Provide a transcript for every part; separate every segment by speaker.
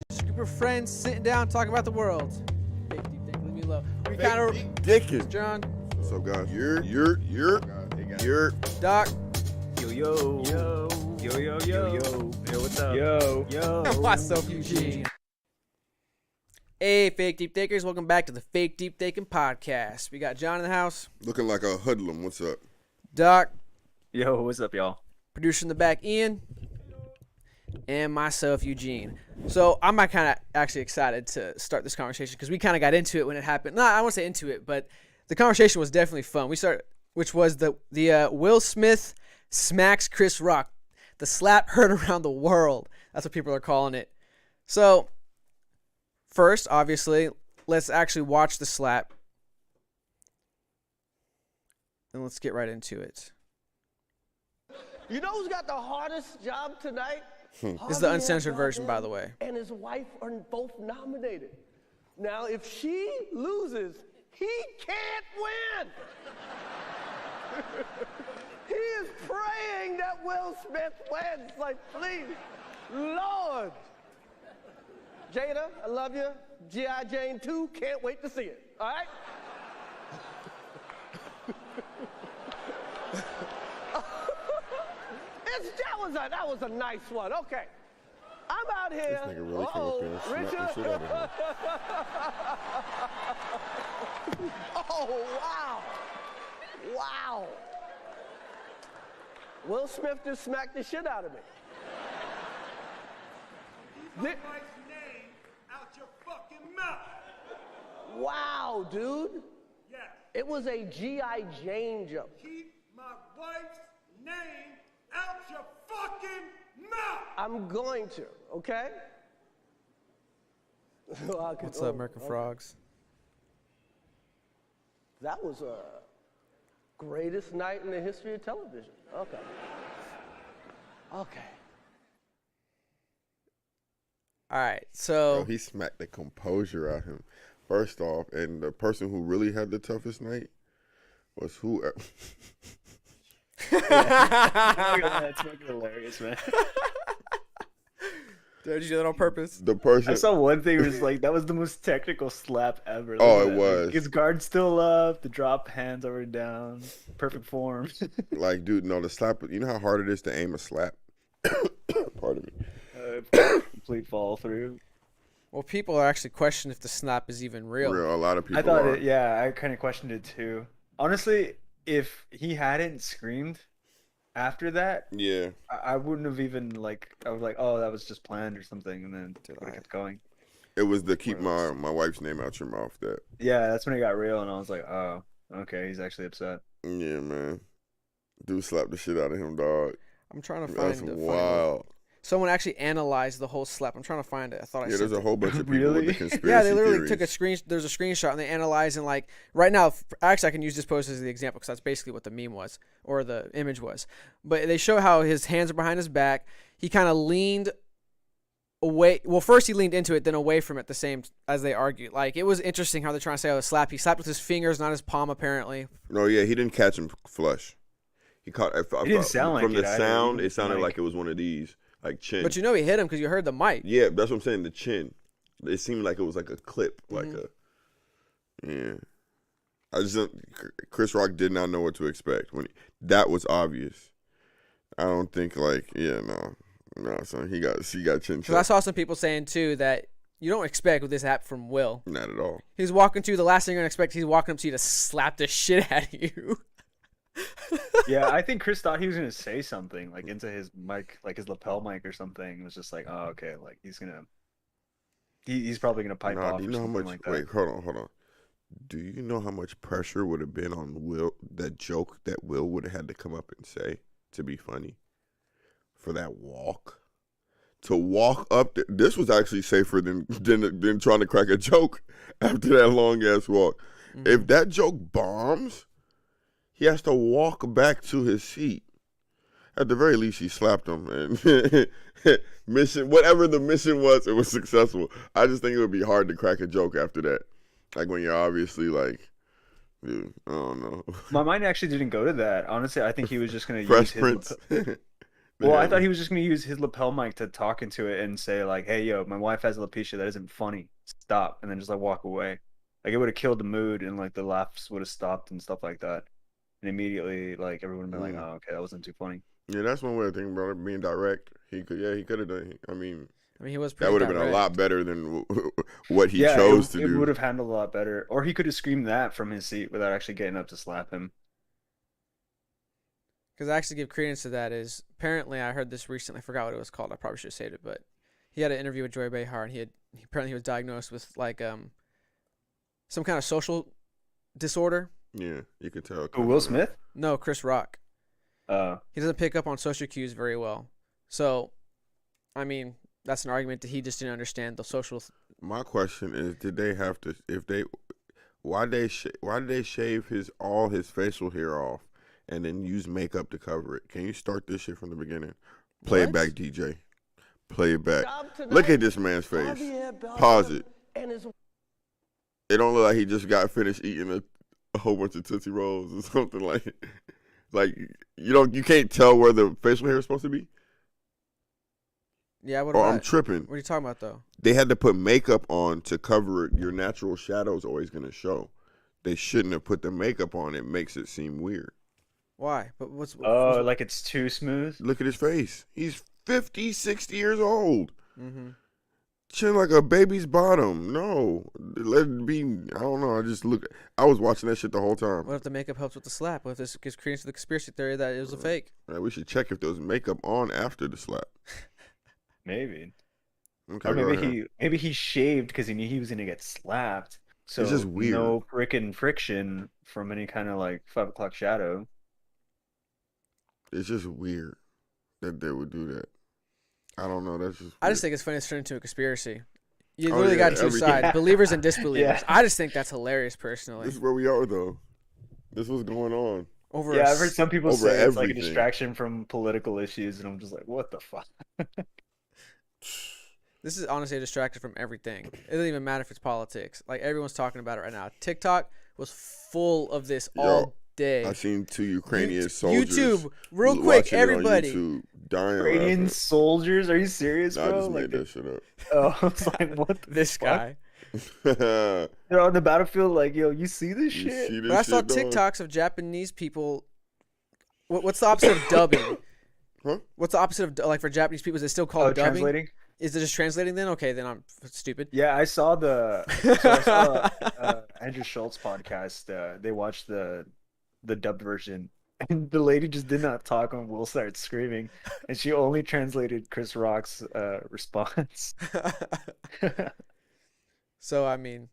Speaker 1: Group of friends sitting down talking about the world. Fake deep think, leave me alone. We kind of
Speaker 2: Dickin'.
Speaker 1: John.
Speaker 2: What's up, guys? You're
Speaker 1: Doc.
Speaker 3: Yo. Yo, what's up? Yo.
Speaker 1: Myself, Eugene. Hey, Fake Deep Thinkers. Welcome back to the Fake Deep Thinking Podcast. We got John in the house.
Speaker 2: looking like a hoodlum. What's up?
Speaker 1: Doc.
Speaker 3: Yo, what's up, y'all?
Speaker 1: Producer in the back, Ian. And myself, Eugene. So I'm kind of actually excited to start this conversation because we kind of got into it when it happened. No, I won't say into it, but the conversation was definitely fun. We started, which was the Will Smith smacks Chris Rock. The slap heard around the world. That's what people are calling it. So first, obviously, let's actually watch the slap. And let's get right into it.
Speaker 4: You know who's got the hardest job tonight?
Speaker 1: This is the uncensored version, by the way.
Speaker 4: And his wife are both nominated. Now, if she loses, he can't win. He is praying that Will Smith wins. Like, please, Lord. Jada, I love you. G.I. Jane 2, can't wait to see it. All right? That was a nice one. Okay. I'm out here.
Speaker 2: This nigga really came up here and smacked the shit out of him.
Speaker 4: Oh, wow. Wow. Will Smith just smacked the shit out of me.
Speaker 5: Keep my wife's name out your fucking mouth.
Speaker 4: Wow, dude.
Speaker 5: Yes.
Speaker 4: It was a G.I. Jane joke.
Speaker 5: Keep my wife's name out your fucking mouth.
Speaker 4: I'm going to, okay?
Speaker 1: What's up, American Frogs?
Speaker 4: That was a greatest night in the history of television. Okay. Okay.
Speaker 1: All right, so
Speaker 2: Yo, he smacked the composure out of him. First off, and the person who really had the toughest night was who?
Speaker 3: That's fucking hilarious, man.
Speaker 1: did you do that on purpose?
Speaker 2: The person.
Speaker 3: I saw one thing where it's like, that was the most technical slap ever.
Speaker 2: Oh,
Speaker 3: Like,
Speaker 2: it was.
Speaker 3: Like, his guard still up, the drop hands over and down, perfect form.
Speaker 2: Like, dude, no, the slap. You know how hard it is to aim a slap? Pardon me.
Speaker 3: Complete fall through.
Speaker 1: Well, people are actually questioning if the snap is even real.
Speaker 2: A lot of people
Speaker 3: I thought
Speaker 2: are.
Speaker 3: I kind of questioned it too. Honestly, if he hadn't screamed after that,
Speaker 2: Yeah.
Speaker 3: I wouldn't have even I was like, oh, that was just planned or something, and then would have kept going.
Speaker 2: It was the keep my wife's name out your mouth that.
Speaker 3: Yeah, that's when it got real, and I was like, oh, okay, he's actually upset.
Speaker 2: Yeah, man. Dude slapped the shit out of him, dog.
Speaker 1: I'm trying to find
Speaker 2: That's
Speaker 1: it.
Speaker 2: wild.
Speaker 1: Someone actually analyzed the whole slap. I'm trying to find it. I thought I
Speaker 2: Yeah,
Speaker 1: sent
Speaker 2: there's a
Speaker 1: it.
Speaker 2: whole bunch of people with the conspiracy
Speaker 1: Yeah, they literally
Speaker 2: theories.
Speaker 1: took a screen. There's a screenshot and they analyzed and like right now. Actually, I can use this post as the example because that's basically what the meme was or the image was. But they show how his hands are behind his back. He kind of leaned away. Well, first he leaned into it, then away from it. The same as they argued. Like it was interesting how they're trying to say, "Oh, slap." He slapped with his fingers, not his palm, apparently.
Speaker 2: No, yeah, he didn't catch him flush. He caught.
Speaker 3: It didn't sound like
Speaker 2: from
Speaker 3: it
Speaker 2: the
Speaker 3: either.
Speaker 2: sound.
Speaker 3: It
Speaker 2: It sounded
Speaker 3: like-
Speaker 2: like it was one of these, like chin.
Speaker 1: But you know he hit him because you heard the mic.
Speaker 2: Yeah, that's what I'm saying. The chin. It seemed like it was like a clip,
Speaker 1: Mm-hmm.
Speaker 2: like a. Yeah. I just Chris Rock did not know what to expect when that was obvious. I don't think no, son. He got chin
Speaker 1: Because I
Speaker 2: check.
Speaker 1: saw some people saying too that you don't expect with this happen from Will.
Speaker 2: Not at all.
Speaker 1: He's walking to you. The last thing you're gonna expect, he's walking up to you to slap the shit out of you.
Speaker 3: Yeah, I think Chris thought he was gonna say something like into his mic, like his lapel mic or something. It was just like, oh, okay, like he's probably gonna pipe
Speaker 2: Nah,
Speaker 3: off
Speaker 2: do you
Speaker 3: or
Speaker 2: know how
Speaker 3: something
Speaker 2: much?
Speaker 3: like that.
Speaker 2: Wait, hold on. Do you know how much pressure would have been on Will? That joke that Will would have had to come up and say to be funny for that walk. To walk up, this was actually safer than trying to crack a joke after that long ass walk.
Speaker 1: Mm-hmm.
Speaker 2: If that joke bombs, he has to walk back to his seat. At the very least, he slapped him, and whatever the mission was, it was successful. I just think it would be hard to crack a joke after that, like when you're obviously like, dude, I don't know.
Speaker 3: My mind actually didn't go to that. Honestly, I think he was just gonna
Speaker 2: Fresh
Speaker 3: use
Speaker 2: Prince.
Speaker 3: Well, I
Speaker 2: Yeah.
Speaker 3: thought he was just gonna use his lapel mic to talk into it and say like, "Hey, yo, my wife has alopecia. That isn't funny. Stop," and then just like walk away. Like it would have killed the mood and like the laughs would have stopped and stuff like that. And immediately, like everyone would be like,
Speaker 2: Mm.
Speaker 3: "Oh, okay, that wasn't too funny."
Speaker 2: Yeah, that's one way of thinking about it. Being direct, he could have done. I mean,
Speaker 1: I mean, he was
Speaker 2: that
Speaker 1: pretty
Speaker 2: would have been a
Speaker 1: direct.
Speaker 2: lot better than what he
Speaker 3: Yeah,
Speaker 2: chose to
Speaker 3: it
Speaker 2: do.
Speaker 3: would have handled a lot better, or he could have screamed that from his seat without actually getting up to slap him.
Speaker 1: Because I actually give credence to that is apparently I heard this recently. I forgot what it was called. I probably should have saved it, but he had an interview with Joy Behar, and apparently he was diagnosed with like some kind of social disorder.
Speaker 2: Yeah, you could tell.
Speaker 3: Oh, Will Smith?
Speaker 1: No, Chris Rock. He doesn't pick up on social cues very well. So, I mean, that's an argument that he just didn't understand the social.
Speaker 2: My question is, did they have to? Why did they shave all his facial hair off and then use makeup to cover it? Can you start this shit from the beginning? Play it
Speaker 1: What?
Speaker 2: back, DJ. Play it back.
Speaker 4: Job tonight,
Speaker 2: Look at this man's face.
Speaker 4: Javier Bardem
Speaker 2: Pause it.
Speaker 4: and his
Speaker 2: It don't look like he just got finished eating a whole bunch of Tootsie Rolls or something like you can't tell where the facial hair is supposed to be.
Speaker 1: Yeah, what
Speaker 2: Or
Speaker 1: about?
Speaker 2: I'm tripping.
Speaker 1: What are you talking about though?
Speaker 2: They had to put makeup on to cover it. Your natural shadow's always gonna show. They shouldn't have put the makeup on. It makes it seem weird.
Speaker 1: Why? But what's?
Speaker 3: Oh, like it's too smooth.
Speaker 2: Look at his face. He's 50, 60 years old.
Speaker 1: Mm-hmm.
Speaker 2: Chin like a baby's bottom. No. Let it be. I don't know. I was watching that shit the whole time.
Speaker 1: What if the makeup helps with the slap? What if this gives credence to the conspiracy theory that it was a fake?
Speaker 2: Man, we should check if there was makeup on after the slap.
Speaker 3: Maybe.
Speaker 2: Okay,
Speaker 3: Or
Speaker 2: go ahead.
Speaker 3: maybe he shaved because he knew he was gonna get slapped. So
Speaker 2: It's just weird.
Speaker 3: no frickin' friction from any kind of like 5 o'clock shadow.
Speaker 2: It's just weird that they would do that. I don't know. That's just.
Speaker 1: I just
Speaker 2: weird.
Speaker 1: think it's funny it's turned into a conspiracy. You
Speaker 2: Oh,
Speaker 1: literally
Speaker 2: yeah,
Speaker 1: got two
Speaker 2: everything.
Speaker 1: sides, believers and disbelievers.
Speaker 3: Yeah.
Speaker 1: I just think that's hilarious personally.
Speaker 2: This is where we are, though. This was going on.
Speaker 1: Over
Speaker 3: Yeah,
Speaker 1: a
Speaker 3: I've heard some people
Speaker 2: over
Speaker 3: say it's like a
Speaker 2: everything.
Speaker 3: distraction from political issues, and I'm just like, what the fuck?
Speaker 1: This is honestly a distraction from everything. It doesn't even matter if it's politics. Like everyone's talking about it right now. TikTok was full of this all day.
Speaker 2: I seen 2 Ukrainian soldiers.
Speaker 1: YouTube, real quick,
Speaker 2: watching it on
Speaker 1: everybody.
Speaker 2: YouTube, dying
Speaker 3: Ukrainian
Speaker 2: laughing.
Speaker 3: soldiers? Are you serious,
Speaker 2: Nah, I
Speaker 3: bro?
Speaker 2: just
Speaker 3: Like,
Speaker 2: made that shit up.
Speaker 3: oh, I was like, what the
Speaker 1: This
Speaker 3: fuck?
Speaker 1: guy.
Speaker 3: They're on the battlefield, like, yo, you see this
Speaker 2: You
Speaker 3: shit?
Speaker 2: see this
Speaker 1: But I saw
Speaker 2: shit, dog?
Speaker 1: TikToks of Japanese people. What's the opposite of dubbing?
Speaker 2: Huh?
Speaker 1: What's the opposite of like for Japanese people? Is it still called
Speaker 3: Oh,
Speaker 1: dubbing?
Speaker 3: translating?
Speaker 1: Is it just translating then? Okay, then I'm stupid.
Speaker 3: Yeah, I saw I saw Andrew Schultz podcast. They watched the dubbed version, and the lady just did not talk when Will started screaming, and she only translated Chris Rock's response.
Speaker 1: So I mean,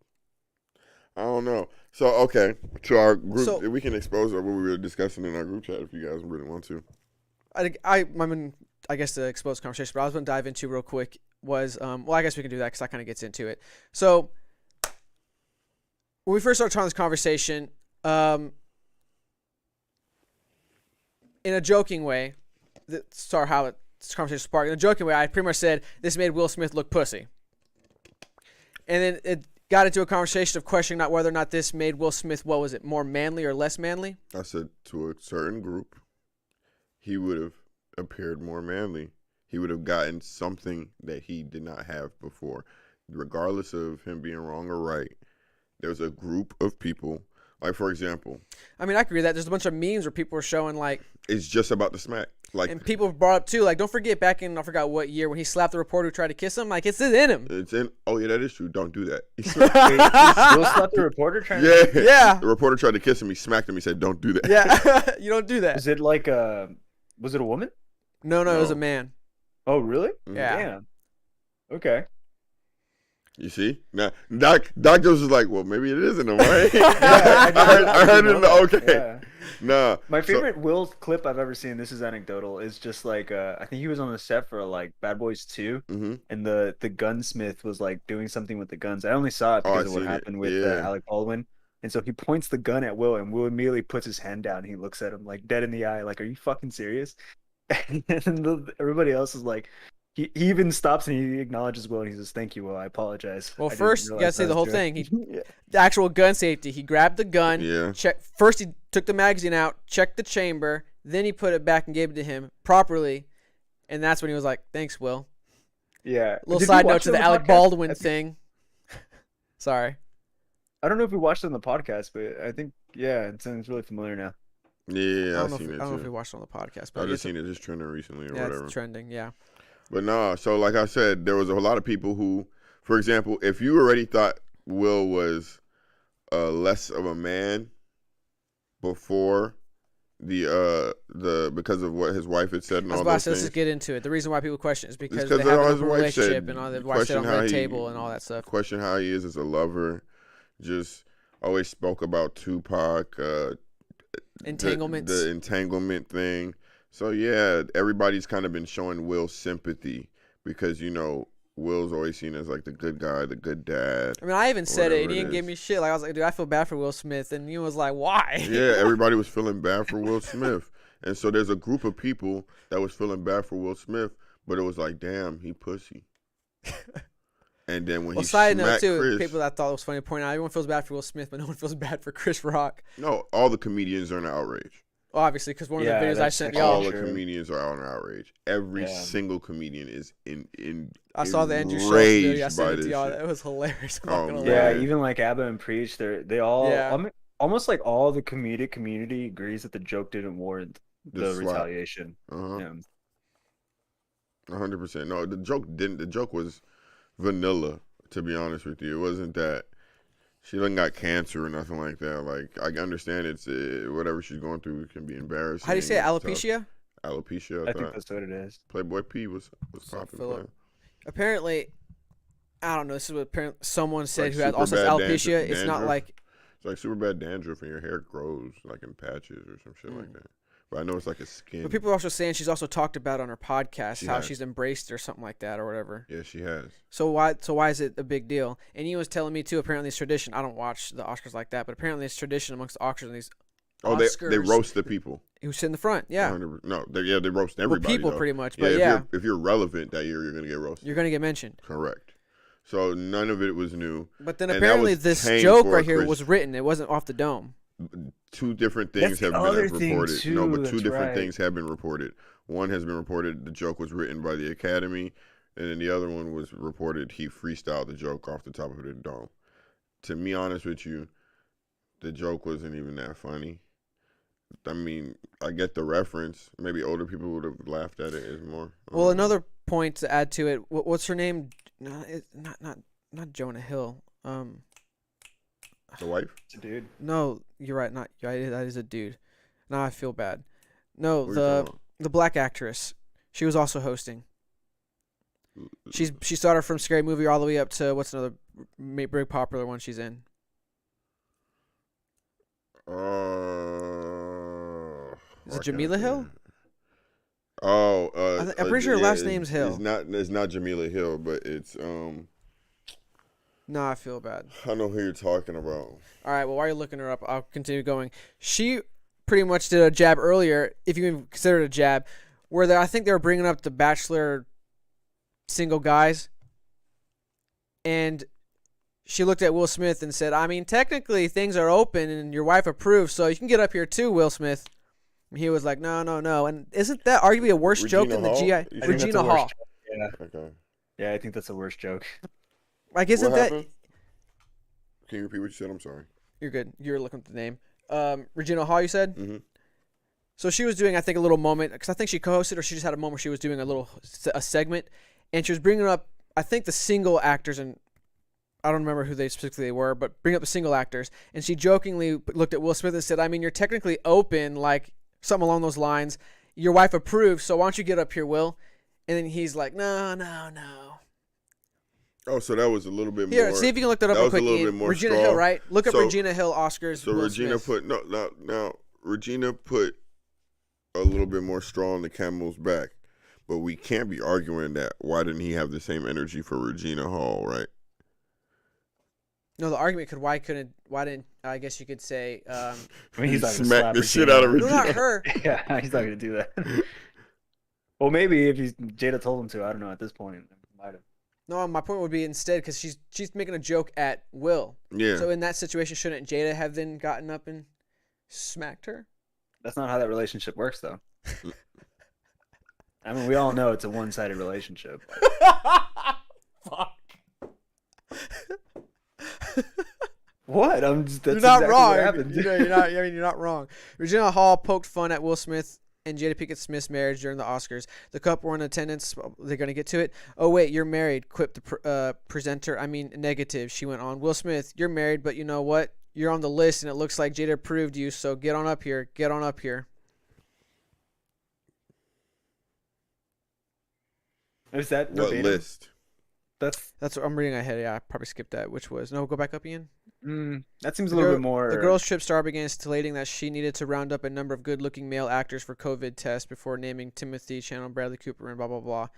Speaker 2: I don't know. So okay, to our group,
Speaker 1: So-
Speaker 2: we can expose what we were discussing in our group chat if you guys really want to.
Speaker 1: I guess the exposed conversation, but I was going to dive into real quick was well, I guess we can do that because that kind of gets into it. So when we first started talking this conversation, in a joking way, sorry how this conversation sparked. In a joking way, I pretty much said this made Will Smith look pussy, and then it got into a conversation of questioning not whether or not this made Will Smith, what was it, more manly or less manly?
Speaker 2: I said to a certain group, he would have appeared more manly. He would have gotten something that he did not have before. Regardless of him being wrong or right, there's a group of people, like for example,
Speaker 1: I mean, I agree with that. There's a bunch of memes where people were showing like,
Speaker 2: it's just about the smack. Like
Speaker 1: and people brought up too, like, don't forget back in, I forgot what year, when he slapped the reporter who tried to kiss him. Like, it's in him.
Speaker 2: it's in. Oh yeah, that is true. Don't do that.
Speaker 3: Will slapped the reporter trying to...
Speaker 2: Yeah,
Speaker 1: Yeah.
Speaker 2: The reporter tried to kiss him. He smacked him. He said, "Don't do that."
Speaker 1: Yeah, you don't do that.
Speaker 3: Was it like was it a woman?
Speaker 1: No, it was
Speaker 2: No.
Speaker 1: a man.
Speaker 3: Oh, really?
Speaker 2: Mhm.
Speaker 1: Yeah.
Speaker 3: Damn. Okay.
Speaker 2: You see? Now, Doc Jones is like, well, maybe it isn't him, right?
Speaker 3: Yeah,
Speaker 2: I heard it in the
Speaker 3: know
Speaker 2: okay.
Speaker 3: that, yeah.
Speaker 2: Nah.
Speaker 3: My
Speaker 2: so-
Speaker 3: favorite Will clip I've ever seen, this is anecdotal, is just like I think he was on the set for like Bad Boys 2,
Speaker 2: Mhm.
Speaker 3: and the gunsmith was like doing something with the guns. I only saw it
Speaker 2: Oh, I
Speaker 3: because of what
Speaker 2: seen it.
Speaker 3: happened with
Speaker 2: Yeah.
Speaker 3: Alec Baldwin. And so he points the gun at Will, and Will immediately puts his hand down. And he looks at him like dead in the eye, like, "Are you fucking serious?" And everybody else is like, he even stops and he acknowledges Will, and he says, "Thank you, Will. I apologize."
Speaker 1: Well,
Speaker 3: I didn't
Speaker 1: first, you gotta
Speaker 3: realize
Speaker 1: say
Speaker 3: I
Speaker 1: the
Speaker 3: was
Speaker 1: whole
Speaker 3: doing-"
Speaker 1: thing.
Speaker 3: Yeah.
Speaker 1: The actual gun safety. He grabbed the gun.
Speaker 2: Yeah.
Speaker 1: First, he took the magazine out, checked the chamber, then he put it back and gave it to him properly. And that's when he was like, "Thanks, Will."
Speaker 3: Yeah.
Speaker 1: Little
Speaker 3: Did you
Speaker 1: side note
Speaker 3: watch
Speaker 1: to
Speaker 3: it
Speaker 1: the
Speaker 3: on
Speaker 1: Alec
Speaker 3: podcast?
Speaker 1: Baldwin thing. Sorry.
Speaker 3: I don't know if we watched it on the podcast, but I think it sounds really familiar now.
Speaker 2: Yeah,
Speaker 1: I
Speaker 2: I
Speaker 1: don't
Speaker 2: seen it
Speaker 1: know if we
Speaker 2: too.
Speaker 1: watched it on the podcast,
Speaker 2: I
Speaker 1: but
Speaker 2: just seen it just trending recently or
Speaker 1: yeah,
Speaker 2: whatever.
Speaker 1: it's trending. Yeah.
Speaker 2: But nah, so like I said, there was a lot of people who, for example, if you already thought Will was less of a man before the because of what his wife had said and
Speaker 1: I was
Speaker 2: all
Speaker 1: about to
Speaker 2: those
Speaker 1: say, let's
Speaker 2: things,
Speaker 1: just get into it. The reason why people question is because
Speaker 2: 'cause
Speaker 1: they
Speaker 2: of
Speaker 1: have
Speaker 2: all
Speaker 1: an
Speaker 2: his
Speaker 1: open
Speaker 2: wife
Speaker 1: relationship
Speaker 2: said,
Speaker 1: and all the wife said
Speaker 2: question
Speaker 1: on
Speaker 2: how
Speaker 1: red
Speaker 2: he-
Speaker 1: table and all that stuff.
Speaker 2: question how he is as a lover, just always spoke about Tupac,
Speaker 1: Entanglements.
Speaker 2: the entanglement thing. So yeah, everybody's kind of been showing Will sympathy because Will's always seen as like the good guy, the good dad.
Speaker 1: I mean, I even said it, and
Speaker 2: whatever
Speaker 1: he
Speaker 2: it
Speaker 1: didn't give
Speaker 2: is.
Speaker 1: me shit. Like I was like, dude, I feel bad for Will Smith, and he was like, why?
Speaker 2: Yeah, everybody was feeling bad for Will Smith. And so there's a group of people that was feeling bad for Will Smith, but it was like, damn, he pussy. And then when
Speaker 1: Well,
Speaker 2: he
Speaker 1: side note
Speaker 2: smacked
Speaker 1: too,
Speaker 2: Chris,
Speaker 1: people that thought it was funny to point out, everyone feels bad for Will Smith, but no one feels bad for Chris Rock.
Speaker 2: no, all the comedians are in outrage.
Speaker 1: Well, obviously, because one of
Speaker 3: Yeah,
Speaker 1: the videos I
Speaker 3: that's
Speaker 1: sent
Speaker 3: actually
Speaker 2: All
Speaker 1: y'all,
Speaker 2: the
Speaker 3: true.
Speaker 2: comedians are out in outrage. Every
Speaker 3: Yeah.
Speaker 2: single comedian is in
Speaker 1: I saw the Andrew Schultz video. I
Speaker 2: enraged by
Speaker 1: sent it
Speaker 2: this
Speaker 1: to y'all.
Speaker 2: shit.
Speaker 1: It was hilarious. I'm not
Speaker 2: Oh,
Speaker 1: gonna
Speaker 2: man.
Speaker 3: Yeah,
Speaker 1: lie.
Speaker 3: even like Abba and Preach, they all
Speaker 1: Yeah.
Speaker 3: almost like all the comedic community agrees that the joke didn't warrant
Speaker 2: The
Speaker 3: the
Speaker 2: slap.
Speaker 3: retaliation.
Speaker 2: Uh-huh.
Speaker 3: Yeah.
Speaker 2: 100%. No, the joke didn't. The joke was vanilla. To be honest with you, it wasn't that she didn't got cancer or nothing like that. Like I understand it's whatever she's going through can be embarrassing.
Speaker 1: How do you say it?
Speaker 2: it's tough.
Speaker 1: Alopecia?
Speaker 2: Alopecia.
Speaker 3: I think
Speaker 2: thought.
Speaker 3: that's what it is.
Speaker 2: Playboy P was
Speaker 1: So,
Speaker 2: popping.
Speaker 1: Philip,
Speaker 2: man.
Speaker 1: Apparently, I don't know. This is what someone said
Speaker 2: like
Speaker 1: who had
Speaker 2: super
Speaker 1: also has
Speaker 2: bad
Speaker 1: alopecia. It's not
Speaker 2: dandruff.
Speaker 1: like
Speaker 2: It's like super bad dandruff and your hair grows like in patches or some shit like that. But I know it's like a skin.
Speaker 1: But people are also saying she's also talked about on her podcast
Speaker 2: She
Speaker 1: how
Speaker 2: has.
Speaker 1: she's embraced it or something like that or whatever.
Speaker 2: Yeah, she has.
Speaker 1: So why is it a big deal? And he was telling me too. Apparently, it's tradition. I don't watch the Oscars like that, but apparently it's tradition amongst the Oscars and these.
Speaker 2: Oh,
Speaker 1: Oscars
Speaker 2: they roast the people.
Speaker 1: who sit in the front. Yeah,
Speaker 2: 100%. No, they roast
Speaker 1: well,
Speaker 2: everybody.
Speaker 1: people
Speaker 2: though.
Speaker 1: pretty much.
Speaker 2: Yeah,
Speaker 1: But
Speaker 2: if you're relevant that year, you're gonna get roasted.
Speaker 1: you're gonna get mentioned.
Speaker 2: Correct. So none of it was new.
Speaker 1: But then
Speaker 2: And that
Speaker 1: apparently
Speaker 2: was
Speaker 1: this
Speaker 2: tame
Speaker 1: joke
Speaker 2: for
Speaker 1: right here
Speaker 2: Chris.
Speaker 1: was written. It wasn't off the dome.
Speaker 2: Two different
Speaker 3: That's
Speaker 2: things
Speaker 3: the
Speaker 2: have
Speaker 3: other
Speaker 2: been
Speaker 3: thing,
Speaker 2: reported.
Speaker 3: too,
Speaker 2: No, but two
Speaker 3: that's
Speaker 2: different
Speaker 3: right.
Speaker 2: things have been reported. One has been reported the joke was written by the Academy, and then the other one was reported he freestyled the joke off the top of the dome. To be honest with you, the joke wasn't even that funny. I mean, I get the reference. Maybe older people would have laughed at it as more.
Speaker 1: Well, another point to add to it. What's her name? Not Jonah Hill.
Speaker 2: The wife?
Speaker 3: It's a dude.
Speaker 1: No, you're right. Not that is a dude. Now I feel bad. No,
Speaker 2: What are you talking
Speaker 1: the black actress. She was also hosting.
Speaker 2: about?
Speaker 1: She started from Scary Movie all the way up to what's another big popular one she's in. Is it
Speaker 2: I
Speaker 1: Jamila
Speaker 2: can't
Speaker 1: Hill?
Speaker 2: think. Oh,
Speaker 1: I'm pretty sure her last name's Hill.
Speaker 2: It's not Jamila Hill, but it's
Speaker 1: No, I feel bad.
Speaker 2: I know who you're talking about.
Speaker 1: All right, well, while you're looking her up, I'll continue going. She pretty much did a jab earlier, if you can consider it a jab, where I think they were bringing up the Bachelor single guys, and she looked at Will Smith and said, I mean, technically things are open and your wife approved, so you can get up here too, Will Smith. And he was like, no. And isn't that arguably a worse joke than the
Speaker 2: Hall?
Speaker 1: GI?
Speaker 2: You
Speaker 3: I think that's
Speaker 1: Regina
Speaker 3: the worst
Speaker 1: Hall.
Speaker 3: joke. Yeah.
Speaker 2: Okay.
Speaker 3: Yeah, I think that's the worst joke.
Speaker 1: Like, isn't
Speaker 2: What
Speaker 1: that...
Speaker 2: happened? Can you repeat what you said? I'm sorry.
Speaker 1: You're good. You're looking at the name. Regina Hall, you said?
Speaker 2: Mhm.
Speaker 1: So she was doing, I think, a little moment, because I think she co-hosted or she just had a moment where she was doing a segment, and she was bringing up, I think, the single actors, and I don't remember who they specifically were, but bring up the single actors, and she jokingly looked at Will Smith and said, I mean, you're technically open, like something along those lines. Your wife approved, so why don't you get up here, Will? And then he's like, no.
Speaker 2: Oh, so that was a little bit
Speaker 1: Here,
Speaker 2: more.
Speaker 1: see if you can look that up
Speaker 2: that
Speaker 1: real
Speaker 2: was a
Speaker 1: quick.
Speaker 2: little
Speaker 1: Ian.
Speaker 2: bit more
Speaker 1: Regina
Speaker 2: strong.
Speaker 1: Hill, right? Look up
Speaker 2: So-
Speaker 1: Regina Hill Oscars.
Speaker 2: So
Speaker 1: Will
Speaker 2: Regina
Speaker 1: Smith.
Speaker 2: put now Regina put a little bit more straw on the camel's back, but we can't be arguing that. Why didn't he have the same energy for Regina Hall, right?
Speaker 1: No, the argument could why didn't I guess you could say
Speaker 3: I mean, he's
Speaker 2: He
Speaker 3: not gonna
Speaker 2: smacked
Speaker 3: slap
Speaker 2: the shit
Speaker 3: Regina.
Speaker 2: out of
Speaker 1: no,
Speaker 2: Regina.
Speaker 1: not her.
Speaker 3: Yeah, he's not gonna do that. Well, maybe if Jada told him to, I don't know. At this point, might have.
Speaker 1: No, my point would be instead because she's making a joke at Will.
Speaker 2: Yeah.
Speaker 1: So in that situation, shouldn't Jada have then gotten up and smacked her?
Speaker 3: That's not how that relationship works, though. I mean, we all know it's a one-sided relationship.
Speaker 1: Fuck.
Speaker 3: What? I'm just, that's
Speaker 1: You're not
Speaker 3: exactly
Speaker 1: wrong.
Speaker 3: what happened.
Speaker 1: You're not wrong. Regina Hall poked fun at Will Smith and Jada Pinkett Smith's marriage during the Oscars. The couple were in attendance. They're going to get to it. Oh, wait, you're married, quipped the presenter. I mean, negative, she went on. Will Smith, you're married, but you know what? You're on the list, and it looks like Jada approved you, so get on up here. Get on up here.
Speaker 3: Is that
Speaker 2: What
Speaker 3: verbatim?
Speaker 2: list?
Speaker 3: That's
Speaker 1: That's what I'm reading ahead. Yeah, I probably skipped that, which was... No, go back up, Ian.
Speaker 3: that seems a little bit more.
Speaker 1: The girls' trip star began stipulating that she needed to round up a number of good-looking male actors for COVID tests before naming Timothy Channel, Bradley Cooper, and blah, blah, blah.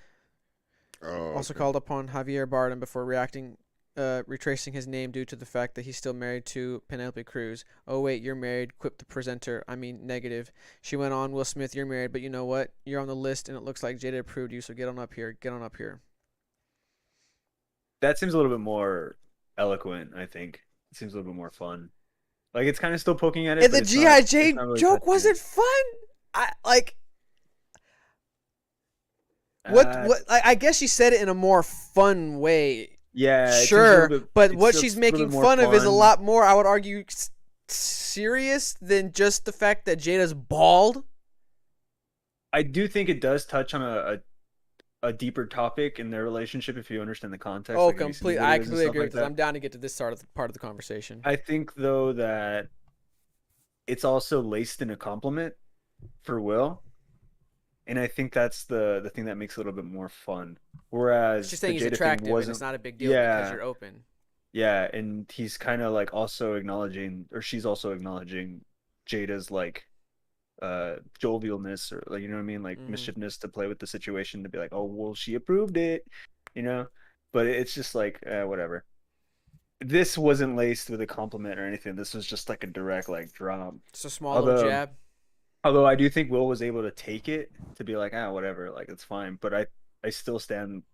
Speaker 2: Oh,
Speaker 1: Also
Speaker 2: okay.
Speaker 1: called upon Javier Bardem before retracing his name due to the fact that he's still married to Penelope Cruz. Oh, wait, you're married, quipped the presenter. I mean, negative. She went on, Will Smith, you're married, but you know what? You're on the list, and it looks like Jada approved you, so get on up here. Get on up here.
Speaker 3: That seems a little bit more eloquent, I think. It seems a little bit more fun. Like, it's kind of still poking at it.
Speaker 1: And
Speaker 3: but
Speaker 1: the
Speaker 3: it's
Speaker 1: G.I.
Speaker 3: not-
Speaker 1: Jane
Speaker 3: it's not really
Speaker 1: joke
Speaker 3: touching
Speaker 1: wasn't
Speaker 3: it.
Speaker 1: fun. I guess she said it in a more fun way.
Speaker 3: Yeah. it seems a
Speaker 1: Sure,
Speaker 3: little bit-
Speaker 1: but
Speaker 3: it's
Speaker 1: what
Speaker 3: still
Speaker 1: she's
Speaker 3: a little
Speaker 1: making
Speaker 3: bit more
Speaker 1: fun of is a
Speaker 3: fun.
Speaker 1: lot more, I would argue, serious than just the fact that Jada's bald.
Speaker 3: I do think it does touch on a deeper topic in their relationship if you understand the context.
Speaker 1: Oh,
Speaker 3: like, if you see
Speaker 1: completely.
Speaker 3: videos
Speaker 1: I
Speaker 3: and
Speaker 1: completely
Speaker 3: stuff
Speaker 1: agree
Speaker 3: like
Speaker 1: with this.
Speaker 3: that.
Speaker 1: I'm down to get to this part of the conversation.
Speaker 3: I think though that it's also laced in a compliment for Will, and I think that's the thing that makes it a little bit more fun. Whereas
Speaker 1: She's saying
Speaker 3: the
Speaker 1: he's
Speaker 3: Jada thing
Speaker 1: attractive, and
Speaker 3: wasn't,
Speaker 1: it's not a big deal because you're open.
Speaker 3: yeah, and he's kind of like also acknowledging, or she's also acknowledging Jada's like jovialness, or like, you know what I mean, like
Speaker 1: Mhm.
Speaker 3: mischievousness to play with the situation, to be like, oh well, she approved it, you know. But it's just like whatever. This wasn't laced with a compliment or anything. This was just like a direct like drop.
Speaker 1: It's a small little
Speaker 3: Although-
Speaker 1: jab.
Speaker 3: Although I do think Will was able to take it to be like, whatever, like it's fine. But I still stand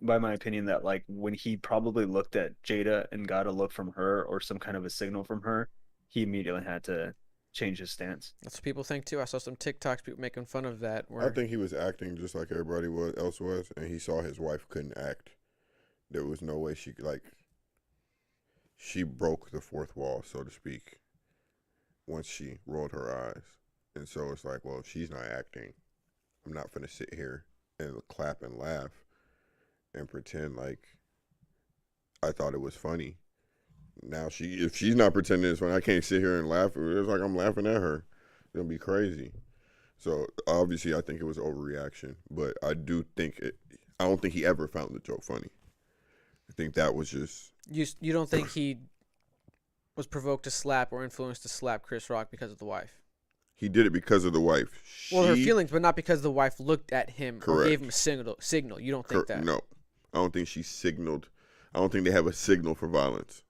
Speaker 3: by my opinion that like when he probably looked at Jada and got a look from her or some kind of a signal from her, he immediately had to change his stance.
Speaker 1: That's what people think too. I saw some TikToks people making fun of that.
Speaker 2: I
Speaker 1: Where
Speaker 2: think he was acting just like everybody else was, and he saw his wife couldn't act. There was no way she could, like, she broke the fourth wall, so to speak, once she rolled her eyes. And so it's like, well, if she's not acting, I'm not going to sit here and clap and laugh and pretend like I thought it was funny. Now if she's not pretending it's funny, I can't sit here and laugh. It's like I'm laughing at her. It's going to be crazy. So obviously I think it was overreaction, but I do think I don't think he ever found the joke funny. I think that was just...
Speaker 1: you don't think he was provoked to slap or influenced to slap Chris Rock because of the wife?
Speaker 2: He did it because of the wife.
Speaker 1: Well, her feelings, but not because the wife looked at him or gave
Speaker 2: Correct.
Speaker 1: him a signal. You don't think that?
Speaker 2: No. I don't think she signaled. I don't think they have a signal for violence.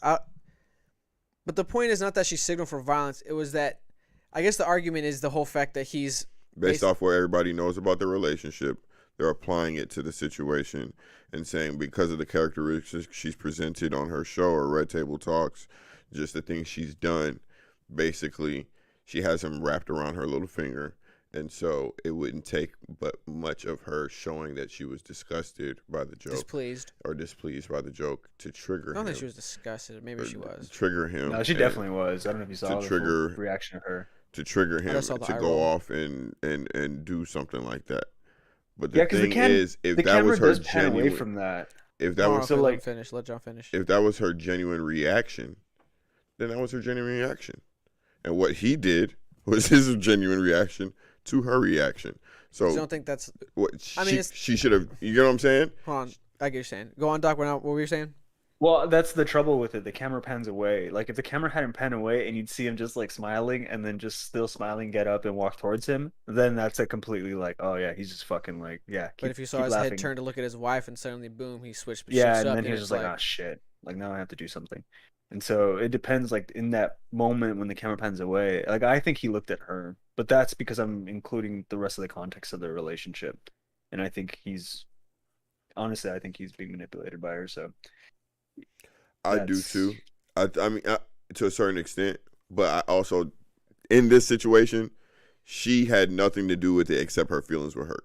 Speaker 1: But the point is not that she signaled for violence. It was that, I guess the argument is the whole fact that he's...
Speaker 2: Based off what everybody knows about their relationship, they're applying it to the situation and saying because of the characteristics she's presented on her show or Red Table Talks, just the things she's done, basically she has him wrapped around her little finger. And so it wouldn't take but much of her showing that she was disgusted by the joke
Speaker 1: displeased
Speaker 2: by the joke to trigger
Speaker 1: I don't
Speaker 2: him.
Speaker 1: think she was disgusted. Maybe she was.
Speaker 2: Trigger him.
Speaker 3: No, she
Speaker 2: and
Speaker 3: definitely was. I don't know if you saw
Speaker 2: to
Speaker 3: the full
Speaker 2: trigger-
Speaker 3: reaction of her.
Speaker 2: to trigger him
Speaker 1: just saw
Speaker 2: to
Speaker 1: the eye
Speaker 2: go
Speaker 1: roll.
Speaker 2: off and do something like that. But the
Speaker 3: Yeah, because
Speaker 2: thing is, if
Speaker 3: the
Speaker 2: that
Speaker 3: camera
Speaker 2: was her
Speaker 3: does pan away
Speaker 2: genuine,
Speaker 3: from that.
Speaker 2: if that
Speaker 1: Hold on,
Speaker 2: was
Speaker 3: so,
Speaker 1: okay,
Speaker 3: like-
Speaker 1: let John finish.
Speaker 2: if that was her genuine reaction, then that was her genuine reaction. And what he did was his genuine reaction to her reaction. So
Speaker 1: You don't think that's...
Speaker 2: what
Speaker 1: I mean, it's-
Speaker 2: she should have. You know what I'm saying?
Speaker 1: Hold on. I get what you're saying. Go on, Doc. What were you saying?
Speaker 3: Well, that's the trouble with it. The camera pans away. Like if the camera hadn't pan away and you'd see him just like smiling and then just still smiling, get up and walk towards him, then that's a completely like, oh yeah, he's just fucking like, yeah.
Speaker 1: But if you saw
Speaker 3: keep
Speaker 1: his
Speaker 3: laughing.
Speaker 1: head turn to look at his wife and suddenly, boom, he switched
Speaker 3: Yeah,
Speaker 1: shifts
Speaker 3: and
Speaker 1: up,
Speaker 3: then he was
Speaker 1: it's
Speaker 3: just like, oh shit, like now I have to do something. And so it depends, like in that moment when the camera pans away, like I think he looked at her, but that's because I'm including the rest of the context of their relationship, and I think honestly, I think he's being manipulated by her. So
Speaker 2: I do
Speaker 3: That's-
Speaker 2: too. I mean, to a certain extent, but I also, in this situation, She had nothing to do with it except her feelings were hurt.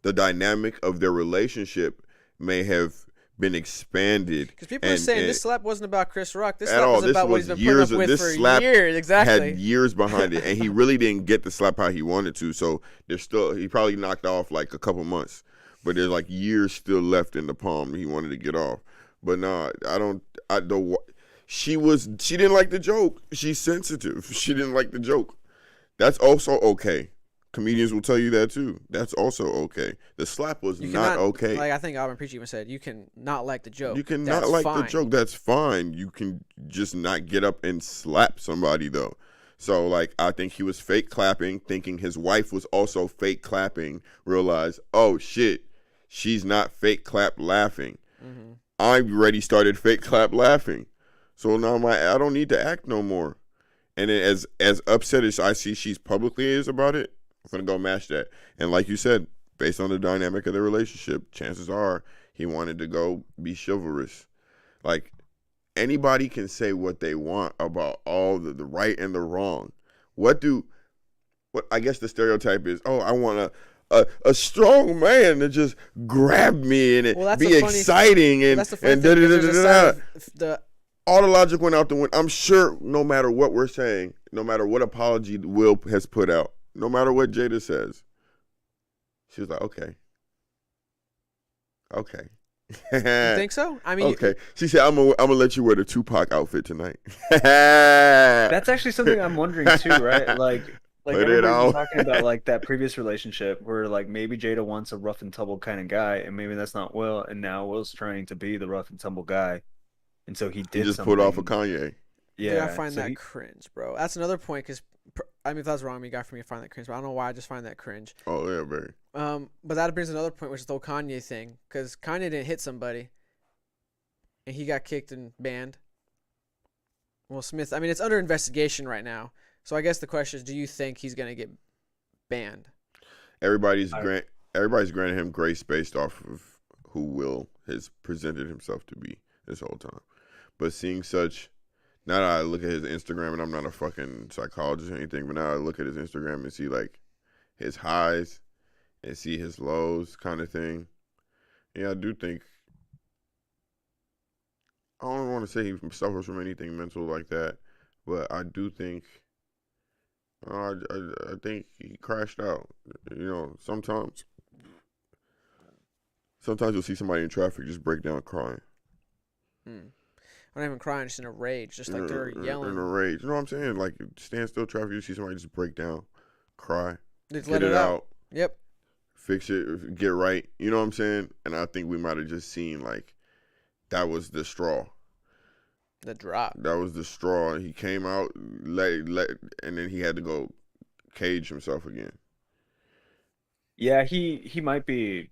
Speaker 2: The dynamic of their relationship may have been expanded.
Speaker 1: Because people are saying this slap wasn't about Chris Rock. This slap
Speaker 2: all.
Speaker 1: was
Speaker 2: This
Speaker 1: about what
Speaker 2: was
Speaker 1: he's been
Speaker 2: years
Speaker 1: putting up
Speaker 2: of-
Speaker 1: with
Speaker 2: this
Speaker 1: for
Speaker 2: slap
Speaker 1: years. Exactly.
Speaker 2: had years behind it, and he really didn't get the slap how he wanted to. So he probably knocked off like a couple months, but there's like years still left in the palm he wanted to get off. But no, she didn't like the joke. She's sensitive. She didn't like the joke. That's also okay. Comedians will tell you that too. That's also okay. The slap was not okay.
Speaker 1: Like I think Alvin Preach even said, you can not like the joke.
Speaker 2: You can
Speaker 1: That's
Speaker 2: not like
Speaker 1: fine.
Speaker 2: the joke. That's fine. You can just not get up and slap somebody though. So like I think he was fake clapping, thinking his wife was also fake clapping. Realized, oh shit, she's not fake clap laughing.
Speaker 1: Mm-hmm.
Speaker 2: I already started fake clap laughing. So now I don't need to act no more. And then as upset as I see she's publicly is about it, I'm gonna go match that. And like you said, based on the dynamic of the relationship, chances are he wanted to go be chivalrous. Like anybody can say what they want about all the right and the wrong. What I guess the stereotype is, oh, I want a strong man to just grab me and be exciting and
Speaker 1: that's the funny
Speaker 2: and
Speaker 1: thing,
Speaker 2: da da
Speaker 1: there's
Speaker 2: da
Speaker 1: a
Speaker 2: da
Speaker 1: side
Speaker 2: da.
Speaker 1: of
Speaker 2: All the logic went out the window. I'm sure no matter what we're saying, no matter what apology Will has put out, no matter what Jada says, she was like, okay.
Speaker 1: You think so? I mean,
Speaker 2: okay. She said, I'm gonna let you wear the Tupac outfit tonight.
Speaker 3: That's actually something I'm wondering too, right? Like
Speaker 2: Put it
Speaker 3: everybody was
Speaker 2: on.
Speaker 3: talking about like that previous relationship where like maybe Jada wants a rough and tumble kind of guy, and maybe that's not Will, and now Will's trying to be the rough and tumble guy, and so he
Speaker 2: He
Speaker 3: did
Speaker 2: just
Speaker 3: something.
Speaker 2: put off a Kanye.
Speaker 3: Yeah,
Speaker 1: I find
Speaker 3: so
Speaker 1: that cringe, bro. That's another point because I mean, if that's wrong, you got for me to find that cringe, but I don't know why I just find that cringe.
Speaker 2: Oh yeah, very.
Speaker 1: But that brings another point, which is the whole Kanye thing, because Kanye didn't hit somebody, and he got kicked and banned. Will Smith, I mean, it's under investigation right now. So I guess the question is, do you think he's gonna get banned?
Speaker 2: Everybody's granted him grace based off of who Will has presented himself to be this whole time. But seeing such, now that I look at his Instagram, and I'm not a fucking psychologist or anything, but now I look at his Instagram and see like his highs and see his lows kind of thing. Yeah, I do think, I don't want to say he suffers from anything mental like that, but I do think, I think he crashed out. You know, sometimes you'll see somebody in traffic just break down crying.
Speaker 1: I'm not even crying, just in a rage, just like they're yelling.
Speaker 2: In a rage. You know what I'm saying? Like, stand still traffic, you see somebody just break down, cry,
Speaker 1: Just
Speaker 2: get
Speaker 1: let
Speaker 2: it out,
Speaker 1: Yep.
Speaker 2: fix it, get right. You know what I'm saying? And I think we might have just seen, like, that was the straw.
Speaker 1: The drop.
Speaker 2: That was the straw. He came out, and then he had to go cage himself again.
Speaker 3: yeah, he might be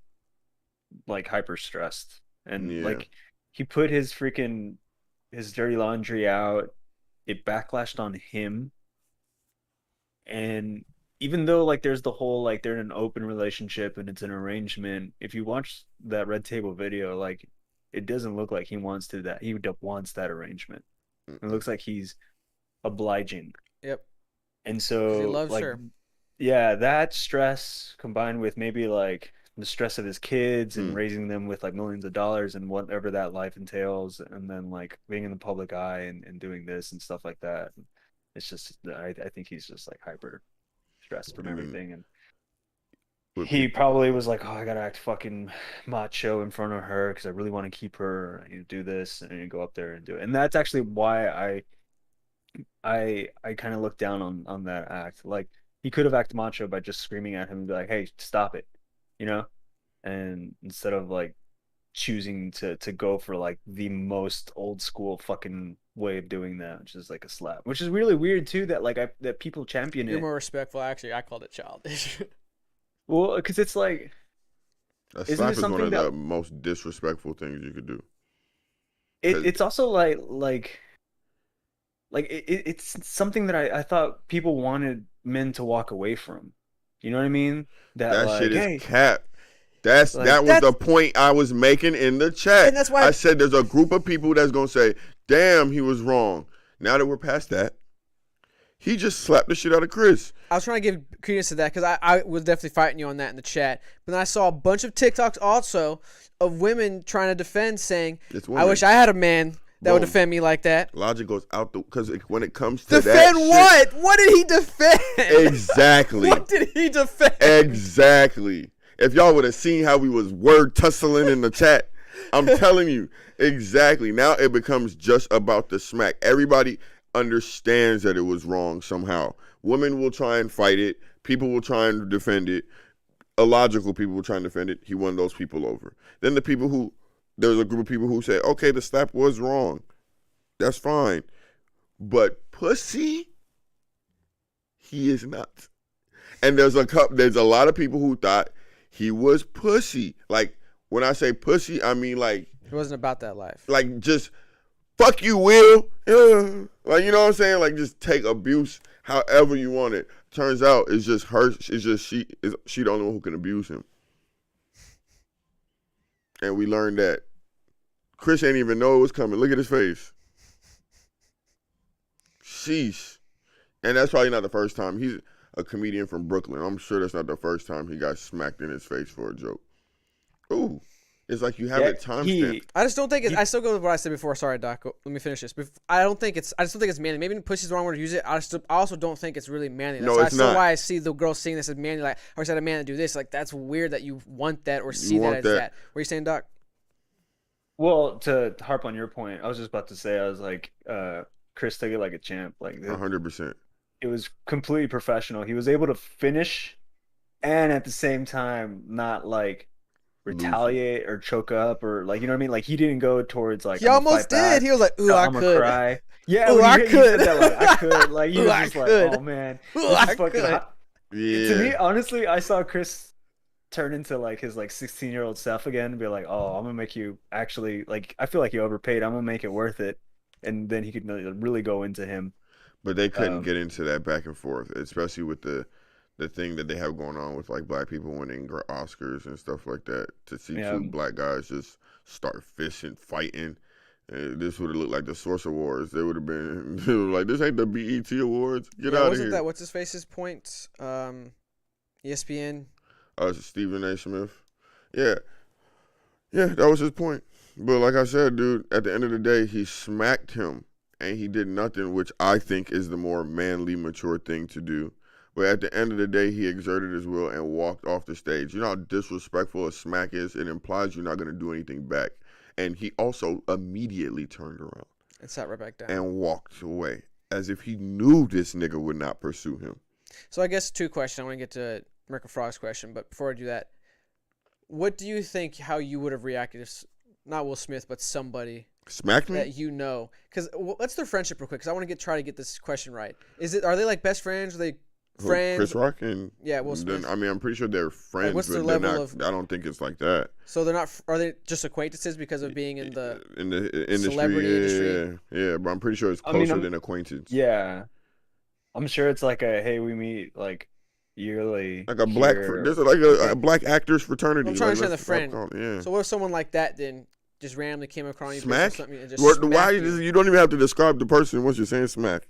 Speaker 3: like hyper stressed, and
Speaker 2: Yeah.
Speaker 3: like he put his dirty laundry out. It backlashed on him, and even though like there's the whole like they're in an open relationship and it's an arrangement, if you watch that Red Table video, like it doesn't look like he wants that arrangement. It looks like he's obliging.
Speaker 1: Yep.
Speaker 3: And
Speaker 1: 'Cause
Speaker 3: so
Speaker 1: he loves
Speaker 3: like
Speaker 1: her.
Speaker 3: yeah, that stress combined with maybe like the stress of his kids and
Speaker 2: Mm.
Speaker 3: raising them with like millions of dollars and whatever that life entails, and then like being in the public eye and doing this and stuff like that. It's just I think he's just like hyper stressed from everything, and he probably was like, oh, I gotta act fucking macho in front of her because I really want to keep her. You do this and you go up there and do it, and that's actually why I kind of look down on that act. Like he could have acted macho by just screaming at him and be like, hey, stop it, you know, and instead of like choosing to go for like the most old school fucking way of doing that, which is like a slap, which is really weird too that like that people champion
Speaker 1: You're
Speaker 3: it.
Speaker 1: more respectful. Actually, I called it childish.
Speaker 3: Well, because it's like
Speaker 2: A
Speaker 3: Isn't
Speaker 2: slap
Speaker 3: it
Speaker 2: is one
Speaker 3: something
Speaker 2: of
Speaker 3: that-
Speaker 2: the most disrespectful things you could do.
Speaker 3: it's also like it's something that I thought people wanted men to walk away from. You know what I mean?
Speaker 2: That
Speaker 3: like,
Speaker 2: shit is
Speaker 3: hey,
Speaker 2: cap.
Speaker 3: Like,
Speaker 2: That was the point I was making in the chat.
Speaker 1: And that's why
Speaker 2: I said there's a group of people that's gonna say, "Damn, he was wrong." Now that we're past that, He just slapped the shit out of Chris.
Speaker 1: I was trying to give credence to that because I was definitely fighting you on that in the chat. But then I saw a bunch of TikToks also of women trying to defend, saying,
Speaker 2: It's
Speaker 1: I
Speaker 2: women.
Speaker 1: wish I had a man that would
Speaker 2: Boom.
Speaker 1: defend me like that.
Speaker 2: Logic goes out because when it comes to
Speaker 1: Defend
Speaker 2: that
Speaker 1: what? What did he defend?
Speaker 2: shit, exactly.
Speaker 1: What did he defend?
Speaker 2: Exactly. If y'all would have seen how we was word tussling in the chat, I'm telling you, exactly. Now it becomes just about the smack. Everybody understands that it was wrong somehow. Women will try and fight it. People will try and defend it. Illogical people will try and defend it. He won those people over. Then there was a group of people who said, okay, the slap was wrong. That's fine. But pussy, he is not. And there's a lot of people who thought he was pussy. Like, when I say pussy, I mean like,
Speaker 1: It wasn't about that life.
Speaker 2: like just fuck you, Will. Like, you know what I'm saying? Like, just take abuse however you want it. Turns out it's just her. It's just she the only one who can abuse him. And we learned that Chris ain't even know it was coming. Look at his face. Sheesh. And that's probably not the first time. He's a comedian from Brooklyn. I'm sure that's not the first time he got smacked in his face for a joke. Ooh. It's like you have it timestamped.
Speaker 1: I just don't think it's. I still go with what I said before. Sorry, Doc. Let me finish this. I don't think it's. I just don't think it's manly. Maybe pussy's the wrong word to use it. I also don't think it's really manly. That's
Speaker 2: No, it's not.
Speaker 1: why I see the girl seeing this as manly. Like, I wish I had a man to do this. Like, that's weird that you want that or see that
Speaker 2: want
Speaker 1: as
Speaker 2: that.
Speaker 1: that. What are you saying, Doc?
Speaker 3: Well, to harp on your point, I was just about to say, I was like, Chris took it like a champ. Like,
Speaker 2: 100%.
Speaker 3: it was completely professional. He was able to finish and at the same time not like retaliate or choke up or like, you know what I mean? Like, he didn't go towards like,
Speaker 1: He
Speaker 3: "I'm gonna
Speaker 1: almost
Speaker 3: fight back.
Speaker 1: did. He was like, "Ooh, I
Speaker 3: I'm gonna
Speaker 1: could."
Speaker 3: cry." Yeah,
Speaker 1: Ooh,
Speaker 3: when
Speaker 1: I
Speaker 3: he said
Speaker 1: could.
Speaker 3: that, like, I could. Like, he
Speaker 1: Ooh,
Speaker 3: was
Speaker 1: I
Speaker 3: just
Speaker 1: could.
Speaker 3: like, "Oh man,
Speaker 1: Ooh,
Speaker 3: this
Speaker 1: I
Speaker 3: is fucking
Speaker 1: could.
Speaker 3: hot."
Speaker 2: Yeah.
Speaker 3: To me, honestly, I saw Chris turn into like his like 16-year-old self again and be like, "Oh, I'm gonna make you actually like. I feel like you overpaid. I'm gonna make it worth it." And then he could really go into him.
Speaker 2: But they couldn't get into that back and forth, especially with the thing that they have going on with like black people winning Oscars and stuff like that. To see two black guys just start fishing, fighting. This would have looked like the Source Awards. They would have been like, this ain't the BET Awards. Get out of
Speaker 1: Wasn't
Speaker 2: here.
Speaker 1: that what's his face's point? ESPN.
Speaker 2: Stephen A. Smith. Yeah, that was his point. But like I said, dude, at the end of the day, he smacked him and he did nothing, which I think is the more manly, mature thing to do. But at the end of the day, he exerted his will and walked off the stage. You know how disrespectful a smack is? It implies you're not going to do anything back. And he also immediately turned around
Speaker 1: And sat right back down.
Speaker 2: and walked away as if he knew this nigga would not pursue him.
Speaker 1: So I guess two questions. I want to get to American Frog's question, but before I do that, what do you think how you would have reacted if not Will Smith, but somebody
Speaker 2: Smacked me?
Speaker 1: that you know? Because what's their friendship real quick? Because I want to try to get this question right. Are they like best friends? Are they friends?
Speaker 2: Chris Rock and
Speaker 1: Will Smith.
Speaker 2: I mean, I'm pretty sure they're friends,
Speaker 1: what's
Speaker 2: but
Speaker 1: their
Speaker 2: they're
Speaker 1: level
Speaker 2: not.
Speaker 1: of-
Speaker 2: I don't think it's like that.
Speaker 1: So they're not. Are they just acquaintances because of being in the?
Speaker 2: industry.
Speaker 1: celebrity industry.
Speaker 2: Yeah, but I'm pretty sure it's
Speaker 3: I mean,
Speaker 2: closer than acquaintance.
Speaker 3: Yeah, I'm sure it's like a hey, we meet like yearly.
Speaker 2: Like a black,
Speaker 3: here.
Speaker 2: there's a black actors fraternity.
Speaker 1: I'm trying to
Speaker 2: like,
Speaker 1: understand the
Speaker 2: let's
Speaker 1: friend.
Speaker 2: call it, yeah.
Speaker 1: So what if someone like that then just randomly came across you
Speaker 2: Smack?
Speaker 1: or something and just
Speaker 2: Why
Speaker 1: smacked
Speaker 2: you don't even have to describe the person once you're saying smack.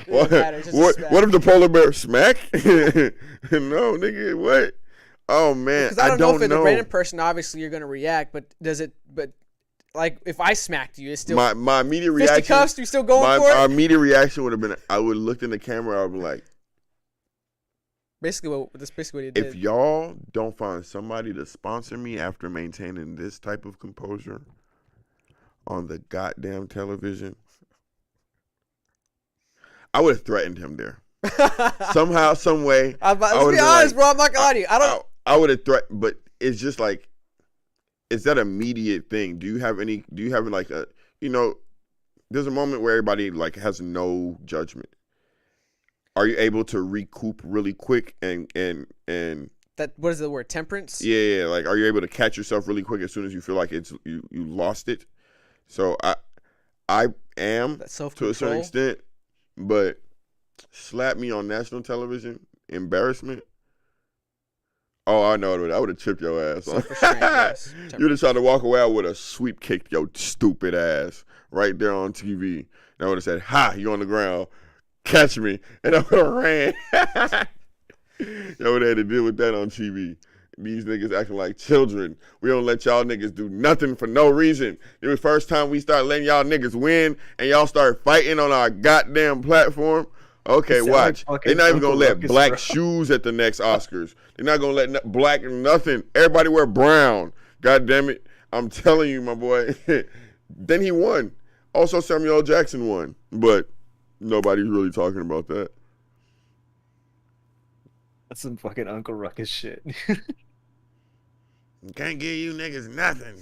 Speaker 2: what,
Speaker 1: matter, it's just a
Speaker 2: what,
Speaker 1: smack.
Speaker 2: what if the polar bear smack? No, nigga, what? Oh man,
Speaker 1: Because I don't know if it's
Speaker 2: know.
Speaker 1: a random person. Obviously, you're gonna react, but does it? But like, if I smacked you, it's still
Speaker 2: My immediate reaction.
Speaker 1: fisticuffs. You still going for
Speaker 2: My
Speaker 1: it?
Speaker 2: immediate reaction would have been, I would have looked in the camera. I would be like,
Speaker 1: Basically, that's basically what he
Speaker 2: if
Speaker 1: did.
Speaker 2: y'all don't find somebody to sponsor me after maintaining this type of composure on the goddamn television, I would have threatened him there. Somehow, some way.
Speaker 1: Let's be
Speaker 2: would've been
Speaker 1: honest,
Speaker 2: like,
Speaker 1: bro. I'm not gonna lie to you. I don't.
Speaker 2: I would have threatened, but it's just like, it's that immediate thing. Do you have like a, there's a moment where everybody like has no judgment. Are you able to recoup really quick and
Speaker 1: That what is the word? Temperance.
Speaker 2: yeah, like are you able to catch yourself really quick as soon as you feel like it's you lost it? So I am
Speaker 1: That
Speaker 2: to
Speaker 1: self-control.
Speaker 2: a certain extent, but slap me on national television, embarrassment. Oh, I know it. I would have chipped your ass.
Speaker 1: Self-restraint, yes.
Speaker 2: You'd have tried to walk away. I would have sweep kicked your stupid ass right there on TV. And I would have said, "Ha! You on the ground." catch me. And I would have ran. Y'all would have had to deal with that on TV. These niggas acting like children. We don't let y'all niggas do nothing for no reason. It was the first time we start letting y'all niggas win and y'all start fighting on our goddamn platform. Okay, watch. They're not even going to let black shoes at the next Oscars. They're not going to let black nothing. Everybody wear brown. God damn it. I'm telling you, my boy. Then he won. Also, Samuel L. Jackson won. But nobody's really talking about that.
Speaker 3: That's some fucking Uncle Ruckus shit.
Speaker 2: Can't give you niggas nothing.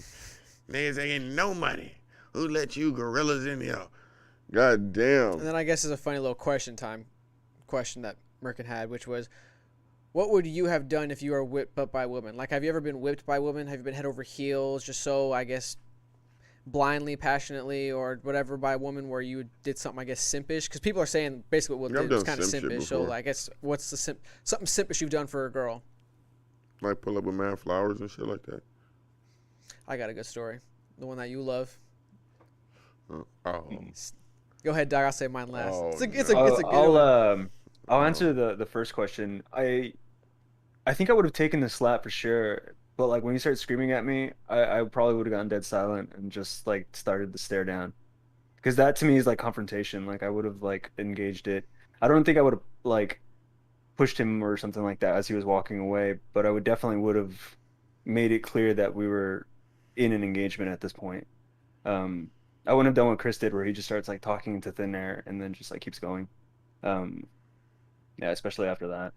Speaker 2: Niggas ain't getting no money. Who let you gorillas in here? God damn.
Speaker 1: And then I guess it's a funny little question that Merkin had, which was, what would you have done if you were whipped up by a woman? Like, have you ever been whipped by a woman? Have you been head over heels just so, I guess, blindly, passionately, or whatever by a woman where you did something, I guess, simpish? Because people are saying basically what Will did was kind of simpish. So, I guess, what's the something simpish you've done for a girl?
Speaker 2: Like pull up a man flowers and shit like that.
Speaker 1: I got a good story. The one that you love.
Speaker 2: Oh.
Speaker 1: Go ahead, Doc. I'll say mine last.
Speaker 2: Oh,
Speaker 1: It's a good one.
Speaker 3: I'll answer the first question. I think I would have taken the slap for sure, but like when you started screaming at me, I probably would have gotten dead silent and just like started to stare down, because that to me is like confrontation. Like I would have like engaged it. I don't think I would have like pushed him or something like that as he was walking away, but I would definitely would have made it clear that we were in an engagement at this point. I wouldn't have done what Chris did, where he just starts like talking into thin air and then just like keeps going. Yeah, especially after that.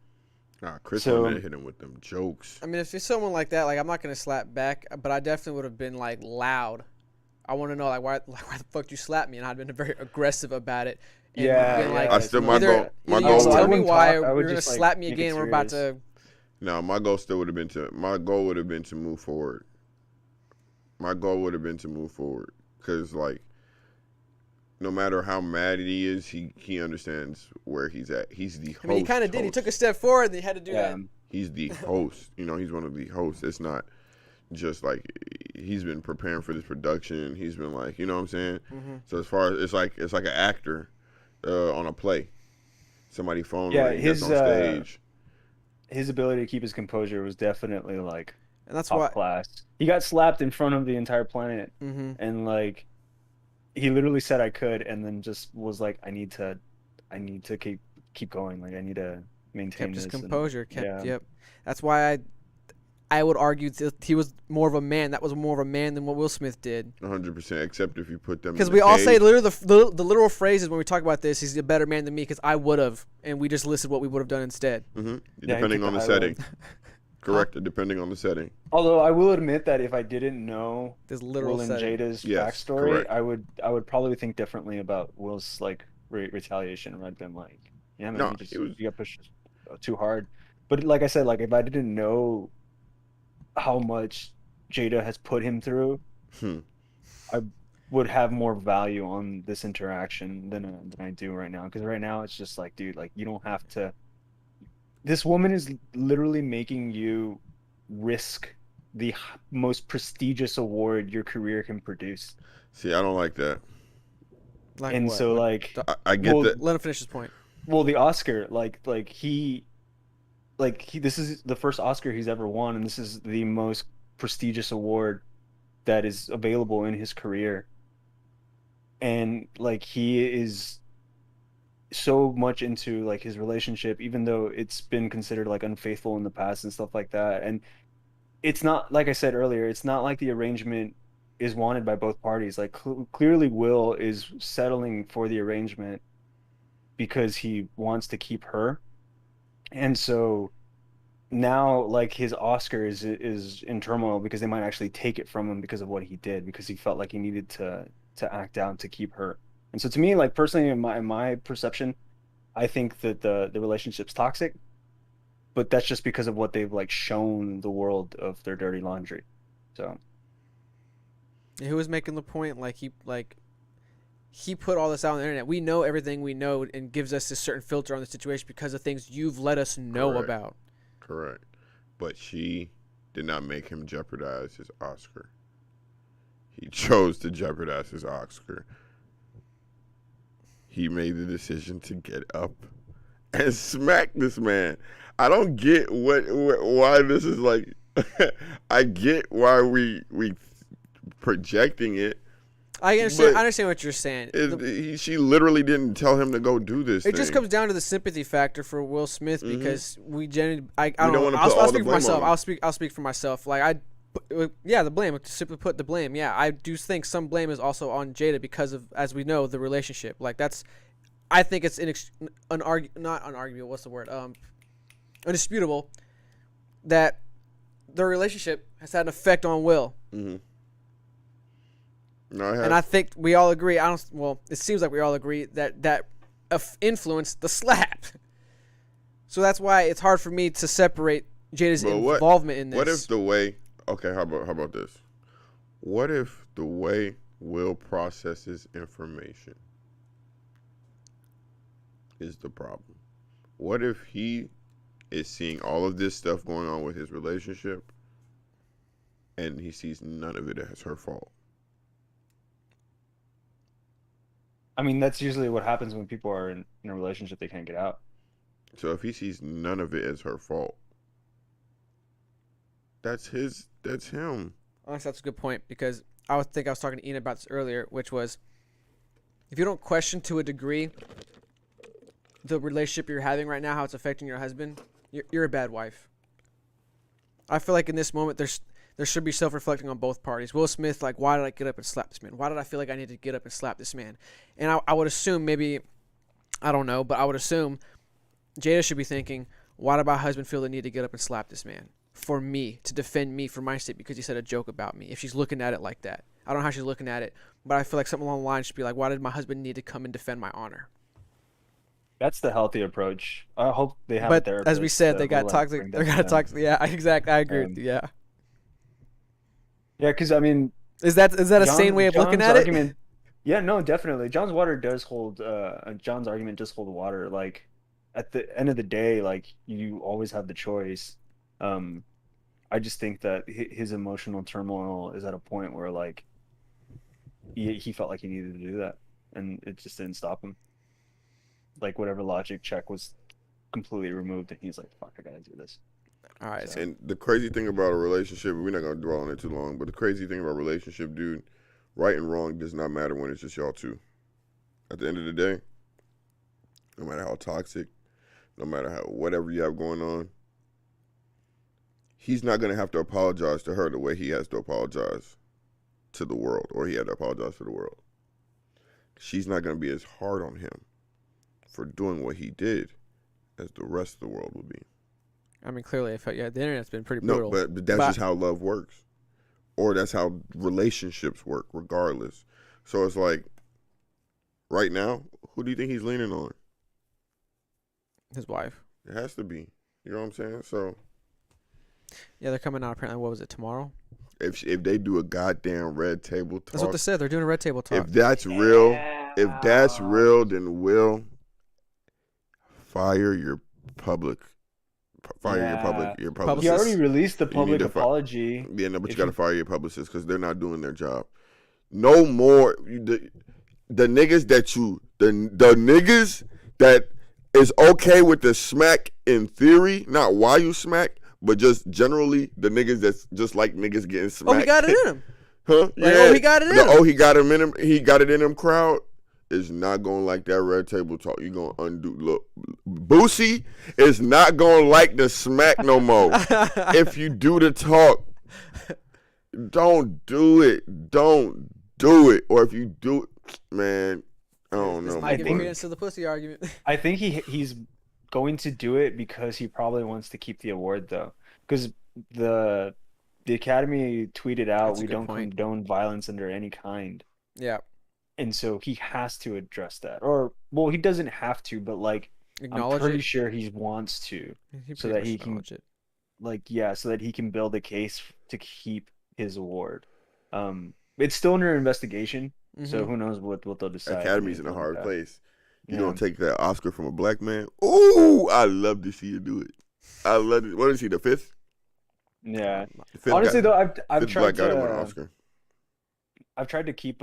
Speaker 2: Chris wanted to hit him with them jokes.
Speaker 1: I mean, if it's someone like that, like I'm not gonna slap back, but I definitely would have been like loud. I want to know like why the fuck you slap me, and I'd been very aggressive about it. And been like,
Speaker 2: I still my goal.
Speaker 1: Tell me why you're gonna slap me again. We're about to.
Speaker 2: No, my goal still would have been to move forward. My goal would have been to move forward, because like, no matter how mad he is, he understands where he's at. He's the host.
Speaker 1: I mean, he kind of did. He took a step forward, and he had to do that.
Speaker 2: He's the host. He's one of the hosts. It's not just like he's been preparing for this production. He's been like, you know what I'm saying? Mm-hmm. So as far as it's like an actor on a play. Somebody phone gets on stage.
Speaker 3: His ability to keep his composure was definitely like
Speaker 1: and that's
Speaker 3: top class. He got slapped in front of the entire planet, and like he literally said I could, and then just was like, I need to keep going. Like I need to maintain
Speaker 1: his composure. Yep. That's why I would argue that he was more of a man. That was more of a man than what Will Smith did.
Speaker 2: 100%, except if you put them.
Speaker 1: Because we all say literally the literal phrases when we talk about this. He's a better man than me because I would have, and we just listed what we would have done instead.
Speaker 2: Mm-hmm. Depending on the setting. Correct. Depending on the setting.
Speaker 3: Although I will admit that if I didn't know
Speaker 1: Will
Speaker 3: and Jada's backstory, I would probably think differently about Will's like retaliation. I'd been like, yeah, man, you got pushed too hard. But like I said, like if I didn't know how much Jada has put him through, I would have more value on this interaction than I do right now. Because right now it's just like, dude, like you don't have to. This woman is literally making you risk the most prestigious award your career can produce.
Speaker 2: See, I don't like that.
Speaker 1: Like
Speaker 3: and
Speaker 1: what?
Speaker 3: so like
Speaker 2: I get that.
Speaker 1: Let him finish his point.
Speaker 3: Well, the Oscar, this is the first Oscar he's ever won, and this is the most prestigious award that is available in his career. And like he is so much into like his relationship, even though it's been considered like unfaithful in the past and stuff like that. And it's not, like I said earlier, it's not like the arrangement is wanted by both parties. Like clearly Will is settling for the arrangement because he wants to keep her. And so now like his Oscar is in turmoil because they might actually take it from him because of what he did, because he felt like he needed to act out to keep her. And so to me, like personally, in my perception, I think that the relationship's toxic, but that's just because of what they've like shown the world of their dirty laundry. So
Speaker 1: who was making the point? Like he put all this out on the internet. We know everything we know, and gives us a certain filter on the situation because of things you've let us know about.
Speaker 2: Correct. But she did not make him jeopardize his Oscar. He chose to jeopardize his Oscar. he made the decision to get up and smack this man. I don't get why this is like. I get why we projecting it.
Speaker 1: I understand what you're saying.
Speaker 2: She literally didn't tell him to go do this.
Speaker 1: It just comes down to the sympathy factor for Will Smith because we genuinely. I
Speaker 2: don't
Speaker 1: don't
Speaker 2: wanna
Speaker 1: know.
Speaker 2: put all
Speaker 1: I'll
Speaker 2: the
Speaker 1: speak for
Speaker 2: blame on
Speaker 1: myself.
Speaker 2: him.
Speaker 1: I'll speak for myself. Like the blame. To simply put, the blame. Yeah, I do think some blame is also on Jada because of, as we know, the relationship. Like that's. I think it's not unarguable. What's the word? Undisputable that their relationship has had an effect on Will.
Speaker 2: Mm-hmm. No,
Speaker 1: and I think we all agree. It seems like we all agree that influenced the slap. So that's why it's hard for me to separate Jada's involvement in this.
Speaker 2: What if the way? Okay, how about this? What if the way Will processes information is the problem? What if he is seeing all of this stuff going on with his relationship, and he sees none of it as her fault?
Speaker 3: I mean, that's usually what happens when people are in a relationship they can't get out.
Speaker 2: So if he sees none of it as her fault, that's him.
Speaker 1: Honestly, that's a good point because I was talking to Ian about this earlier, which was if you don't question to a degree the relationship you're having right now, how it's affecting your husband, you're a bad wife. I feel like in this moment there should be self-reflecting on both parties. Will Smith, like, why did I get up and slap this man? Why did I feel like I needed to get up and slap this man? And I would assume maybe, I don't know, but I would assume Jada should be thinking, why did my husband feel the need to get up and slap this man? For me, to defend me, for my sake, because he said a joke about me. If she's looking at it like that. I don't know how she's looking at it, but I feel like something along the line should be like, why did my husband need to come and defend my honor?
Speaker 3: That's the healthy approach. I hope they have a
Speaker 1: But
Speaker 3: therapist.
Speaker 1: as we said, they got toxic. They got toxic. Yeah, exactly. I agree with you. Yeah.
Speaker 3: Yeah, because I mean,
Speaker 1: is that a sane way of looking at it?
Speaker 3: Yeah, no, definitely. John's argument does hold water. Like at the end of the day, like you always have the choice. I just think that his emotional turmoil is at a point where like he felt like he needed to do that, and it just didn't stop him. Like whatever logic check was completely removed, and he's like, "Fuck, I gotta do this."
Speaker 1: All right.
Speaker 3: So.
Speaker 2: And the crazy thing about a relationship, we're not going to dwell on it too long, but the crazy thing about a relationship, dude, right and wrong does not matter when it's just y'all two. At the end of the day, no matter how toxic, no matter how whatever you have going on, he's not going to have to apologize to her the way he has to apologize to the world, or he had to apologize to the world. She's not going to be as hard on him for doing what he did as the rest of the world will be.
Speaker 1: I mean, clearly, the internet's been pretty brutal.
Speaker 2: No, but that's just how love works. Or that's how relationships work, regardless. So it's like, right now, who do you think he's leaning on?
Speaker 1: His wife.
Speaker 2: It has to be. You know what I'm saying? So.
Speaker 1: Yeah, they're coming out apparently, what was it, tomorrow?
Speaker 2: If they do a goddamn red table talk.
Speaker 1: That's what they said. They're doing a red table talk.
Speaker 2: If that's real, then Will, fire your public. Your publicist.
Speaker 3: He already released the public apology.
Speaker 2: Yeah, no, but you got to fire your publicist because they're not doing their job. No more the niggas the niggas that is okay with the smack in theory, not why you smack, but just generally the niggas that's just like niggas getting smacked.
Speaker 1: Oh, he got it in him.
Speaker 2: Huh?
Speaker 1: Like, yeah. He got it in him.
Speaker 2: Oh, he got him in him. He got it in him. Crowd is not gonna like that red table talk. You gonna undo. Look, Boosie is not gonna like the smack no more. If you do the talk, don't do it. Don't do it. Or if you do it, man, I don't know.
Speaker 1: I think against the pussy argument.
Speaker 3: I think he's going to do it because he probably wants to keep the award though, because the Academy tweeted out, "We don't condone violence under any kind."
Speaker 1: Yeah.
Speaker 3: And so he has to address that, or well, he doesn't have to, but like I'm pretty sure he wants to, so that he can, so that he can build a case to keep his award. It's still under investigation, so who knows what they'll decide.
Speaker 2: Academy's in a hard place. You gonna take that Oscar from a black man? Ooh, I love to see you do it. I love it. What is he? The fifth?
Speaker 3: Yeah. Honestly, though, I've tried
Speaker 2: black guy to win an Oscar.
Speaker 3: I've tried to keep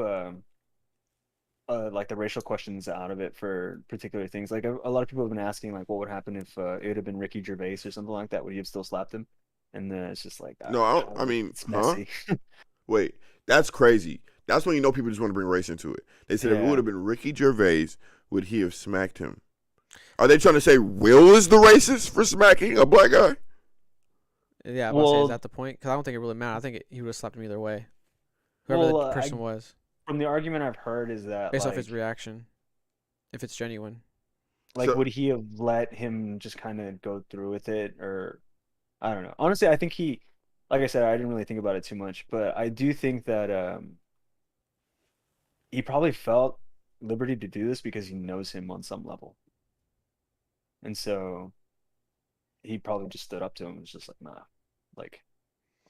Speaker 3: like the racial questions out of it for particular things. Like a lot of people have been asking, like, what would happen if it would have been Ricky Gervais or something like that? Would he have still slapped him? And then it's just like,
Speaker 2: No, I mean,
Speaker 3: it's
Speaker 2: huh?
Speaker 3: messy.
Speaker 2: Wait, that's crazy. That's when you know people just want to bring race into it. They said if it
Speaker 3: Yeah.
Speaker 2: would have been Ricky Gervais, would he have smacked him? Are they trying to say Will is the racist for smacking a black guy?
Speaker 1: Yeah, I'm about to say,
Speaker 3: Well-
Speaker 1: is that the point? Because I don't think it really mattered. I think he would have slapped him either way. Whoever
Speaker 3: Well,
Speaker 1: the person was,
Speaker 3: From the argument I've heard is that
Speaker 1: based
Speaker 3: like,
Speaker 1: off his reaction, if it's genuine.
Speaker 3: like
Speaker 2: So-
Speaker 3: would he have let him just kind of go through with it, or I don't know. Honestly, I think he, like I said, I didn't really think about it too much, but I do think that he probably felt liberty to do this because he knows him on some level, and so he probably just stood up to him and was just like, nah, like.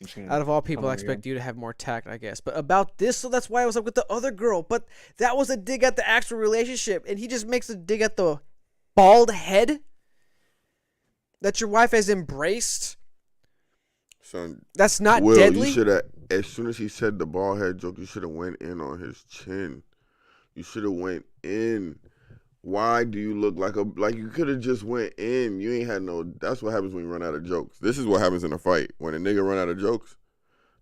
Speaker 3: I'm just gonna
Speaker 1: Out of all people,
Speaker 3: come
Speaker 1: I
Speaker 3: over here.
Speaker 1: expect you to have more tact, I guess. But about this, so that's why I was like with the other girl. But that was a dig at the actual relationship, and he just makes a dig at the bald head that your wife has embraced.
Speaker 2: Son,
Speaker 1: That's not
Speaker 2: Will,
Speaker 1: deadly.
Speaker 2: you should have, as soon as he said the bald head joke, you should have went in on his chin. You should have went in. Why do you look like you could have just went in? You ain't had no. That's what happens when you run out of jokes. This is what happens in a fight. When a nigga run out of jokes,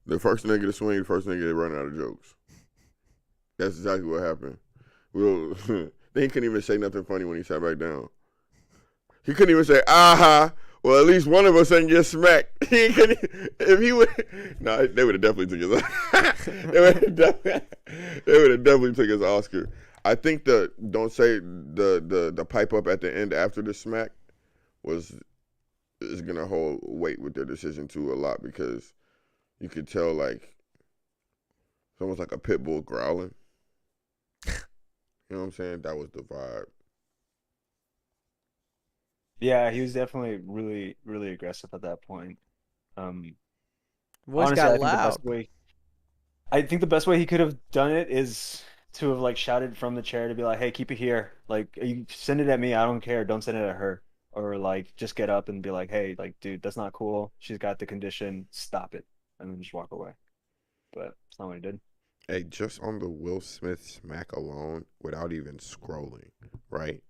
Speaker 2: the first nigga to swing, the first nigga to run out of jokes. That's exactly what happened. Will, they couldn't even say nothing funny when he sat back down. He couldn't even say, aha. Well, at least one of us ain't get smacked. He couldn't, if he would, no, they would have definitely took his. They would have definitely took his Oscar. I think the pipe up at the end after the smack is gonna hold weight with their decision too a lot, because you could tell like it's almost like a pit bull growling. You know what I'm saying? That was the vibe.
Speaker 3: Yeah, he was definitely really, really aggressive at that point.
Speaker 1: Voice
Speaker 3: Honestly,
Speaker 1: got
Speaker 3: I think the
Speaker 1: loud.
Speaker 3: best way, I think the best way he could have done it is to have like shouted from the chair to be like, "Hey, keep it here. Like, you send it at me. I don't care. Don't send it at her." Or like, just get up and be like, "Hey, like, dude, that's not cool. She's got the condition. Stop it," and then just walk away. But it's not what he did.
Speaker 2: Hey, just on the Will Smith smack alone, without even scrolling, right?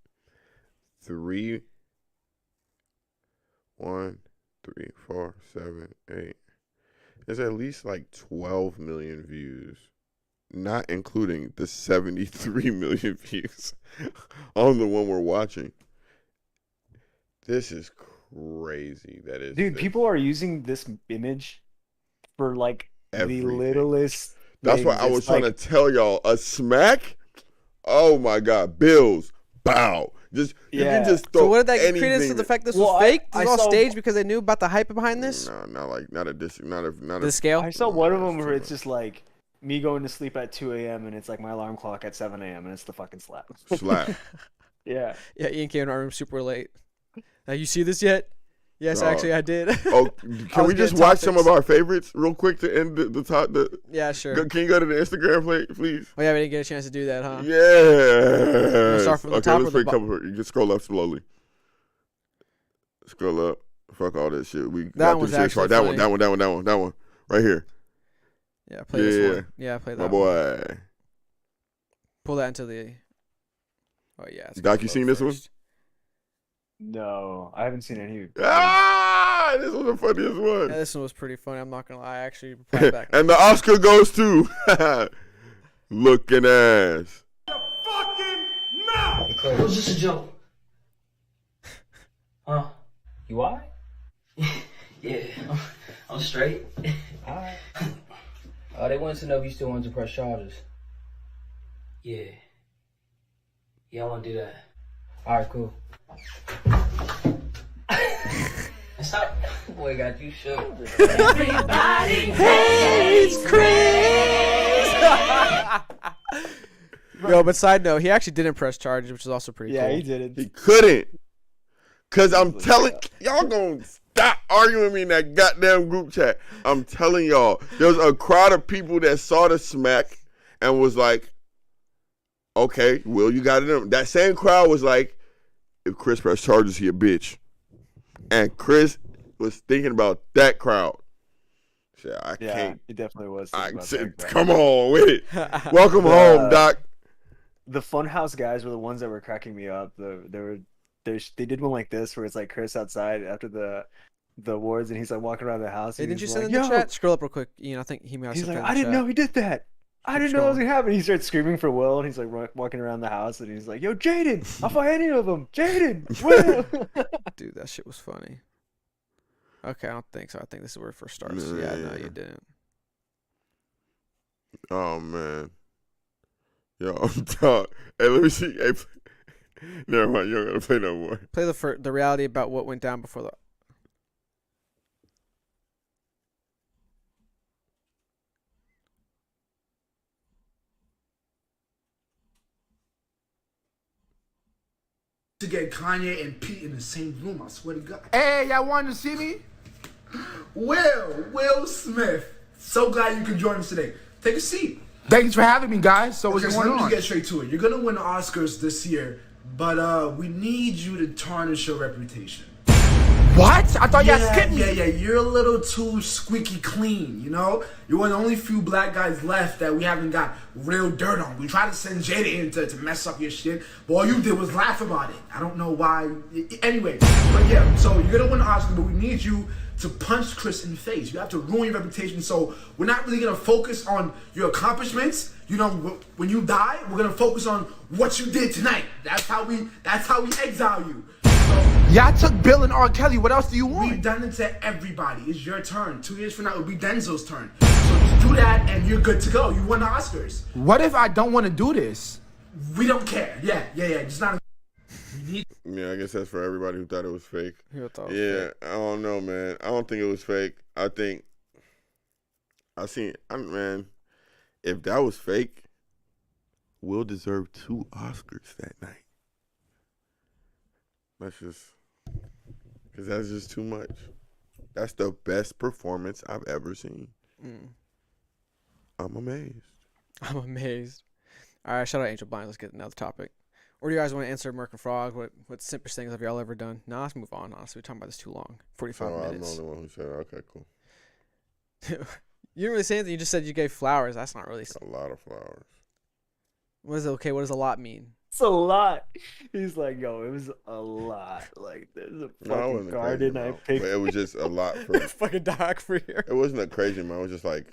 Speaker 2: 1, 3, 4, 7, 8. There's at least like 12 million views, not including the 73 million views on the one we're watching. This is crazy. That is,
Speaker 3: Dude, people are using this image for like
Speaker 2: Everything.
Speaker 3: the littlest.
Speaker 2: That's why
Speaker 3: things.
Speaker 2: I was
Speaker 3: It's
Speaker 2: trying
Speaker 3: like,
Speaker 2: to tell y'all, a smack. Oh my God, bills, bow. Just you
Speaker 3: Yeah.
Speaker 2: can just throw
Speaker 1: So what did that
Speaker 2: anything.
Speaker 1: credence to the fact this
Speaker 3: Well,
Speaker 1: was fake? This
Speaker 3: I
Speaker 1: was all
Speaker 3: saw-
Speaker 1: staged because they knew about the hype behind this?
Speaker 2: No, not a
Speaker 1: The scale?
Speaker 3: I saw one of
Speaker 2: That's
Speaker 3: them where
Speaker 2: too
Speaker 3: it's
Speaker 2: much.
Speaker 3: just like me going to sleep at 2 a.m. and it's like my alarm clock at 7 a.m. and it's the fucking slap.
Speaker 2: slap.
Speaker 3: Yeah.
Speaker 1: Yeah, Ian came in our room super late. Now, you see this yet? Yes,
Speaker 2: Dog.
Speaker 1: actually, I did.
Speaker 2: Oh,
Speaker 1: I
Speaker 2: can
Speaker 1: was
Speaker 2: we just
Speaker 1: getting
Speaker 2: watch some of
Speaker 1: topics.
Speaker 2: our favorites real quick to end the top?
Speaker 1: Yeah, sure.
Speaker 2: Can you go to the Instagram, please?
Speaker 1: Oh, yeah, we didn't get a chance to do that, huh?
Speaker 2: Yeah.
Speaker 1: start from the
Speaker 2: Okay,
Speaker 1: top
Speaker 2: let's
Speaker 1: or the
Speaker 2: pick a couple. You just scroll up slowly. Scroll up. Fuck all that shit. We
Speaker 1: That
Speaker 2: got through
Speaker 1: one's
Speaker 2: the shit
Speaker 1: actually
Speaker 2: part. That
Speaker 1: funny.
Speaker 2: one. Right here.
Speaker 1: Yeah, play this
Speaker 2: Yeah.
Speaker 1: one. Yeah, play that
Speaker 2: My
Speaker 1: one.
Speaker 2: boy.
Speaker 1: Pull that into the... Oh, yeah. it's
Speaker 2: Doc,
Speaker 1: gonna
Speaker 2: you
Speaker 1: load
Speaker 2: seen this one?
Speaker 1: first.
Speaker 3: No, I haven't seen any.
Speaker 2: Ah, this was the funniest one.
Speaker 1: Yeah, this one was pretty funny. I'm not going to lie. I actually replied back.
Speaker 2: And the Oscar goes to looking ass.
Speaker 5: Fucking mouth!
Speaker 6: It was just a joke. Huh? You alright? Yeah, I'm straight. Alright. They wanted to know if you still wanted to press charges. Yeah. Yeah, I want to do that. Alright, cool. Stop. Boy, got you shook.
Speaker 1: Yo, but side note, he actually didn't press charges, which is also pretty
Speaker 3: Yeah,
Speaker 1: cool.
Speaker 3: he did
Speaker 2: He
Speaker 3: it.
Speaker 2: couldn't. Cause I'm telling y'all gonna stop arguing with me in that goddamn group chat. I'm telling y'all, there's a crowd of people that saw the smack and was like, okay, Will, you got it in. That same crowd was like, if Chris pressed charges, he a bitch. And Chris was thinking about that crowd. Said, I
Speaker 3: Yeah,
Speaker 2: can't.
Speaker 3: he definitely was.
Speaker 2: I
Speaker 3: thinking about
Speaker 2: said,
Speaker 3: that.
Speaker 2: come on with it. Welcome home, Doc.
Speaker 3: the Funhouse guys were the ones that were cracking me up. They did one like this where it's like Chris outside after the awards, and he's like walking around the house.
Speaker 1: Hey,
Speaker 3: And
Speaker 1: didn't you
Speaker 3: he's
Speaker 1: send
Speaker 3: like,
Speaker 1: in the
Speaker 3: "Yo!"
Speaker 1: chat? Scroll up real quick. Ian, I think he might have
Speaker 3: He's
Speaker 1: something
Speaker 3: like,
Speaker 1: in
Speaker 3: "I
Speaker 1: the
Speaker 3: didn't
Speaker 1: chat.
Speaker 3: know he did that. I didn't know that was gonna happen." He starts screaming for Will, and he's like walking around the house, and he's like, "Yo, Jaden, I'll fight any of them. Jaden, Will."
Speaker 1: Dude, that shit was funny. Okay, I don't think so. I think this is where it first starts. Yeah, no, you didn't.
Speaker 2: Oh man. Yo, I'm done. Hey, let me see. Hey, never mind. You don't gotta play no more.
Speaker 1: Play the reality about what went down before the.
Speaker 7: To get Kanye and Pete in the same room, I swear to God.
Speaker 8: Hey, y'all wanted to see me?
Speaker 7: Will Smith. So glad you could join us today. Take a seat.
Speaker 8: Thanks for having me, guys. So what's
Speaker 7: Okay, so
Speaker 8: going
Speaker 7: let me
Speaker 8: on?
Speaker 7: just get straight to it. You're gonna win Oscars this year, but we need you to tarnish your reputation.
Speaker 8: What? I thought y'all skipped me.
Speaker 7: Yeah. You're a little too squeaky clean, you know? You're one of the only few black guys left that we haven't got real dirt on. We tried to send Jada in to mess up your shit, but all you did was laugh about it. I don't know why. Anyway, but yeah, so you're gonna win the Oscar, but we need you to punch Chris in the face. You have to ruin your reputation. So we're not really gonna focus on your accomplishments. You know, when you die, we're gonna focus on what you did tonight. That's how we exile you.
Speaker 8: Y'all took Bill and R. Kelly. What else do you want?
Speaker 7: We've done it to everybody. It's your turn. 2 years from now, it'll be Denzel's turn. So just do that, and you're good to go. You won the Oscars.
Speaker 8: What if I don't want to do this?
Speaker 7: We don't care. Yeah. Just not.
Speaker 2: Yeah, I guess that's for everybody who thought it was fake.
Speaker 1: Who thought it was
Speaker 2: Yeah,
Speaker 1: fake?
Speaker 2: I don't know, man. I don't think it was fake. I think man, if that was fake, Will deserve 2 Oscars that night. Because that's just too much. That's the best performance I've ever seen. I'm amazed.
Speaker 1: I'm amazed. All right, shout out Angel Blind. Let's get another topic. Or do you guys want to answer American Frog? What simplest things have y'all ever done? No, let's move on. Honestly, we're talking about this too long. 45
Speaker 2: I'm the
Speaker 1: minutes.
Speaker 2: only one who said, okay, cool.
Speaker 1: You didn't really say anything. You just said you gave flowers. That's not really.
Speaker 2: A lot of flowers.
Speaker 1: What is okay? What does a lot mean?
Speaker 3: It's a lot. He's like, "Yo, it was a lot. Like, there's a
Speaker 2: No, it
Speaker 3: fucking
Speaker 2: wasn't a crazy
Speaker 3: garden I
Speaker 2: amount,
Speaker 3: picked."
Speaker 2: but it was just a lot for.
Speaker 1: Fucking dog for here.
Speaker 2: It wasn't a crazy amount. It was just like,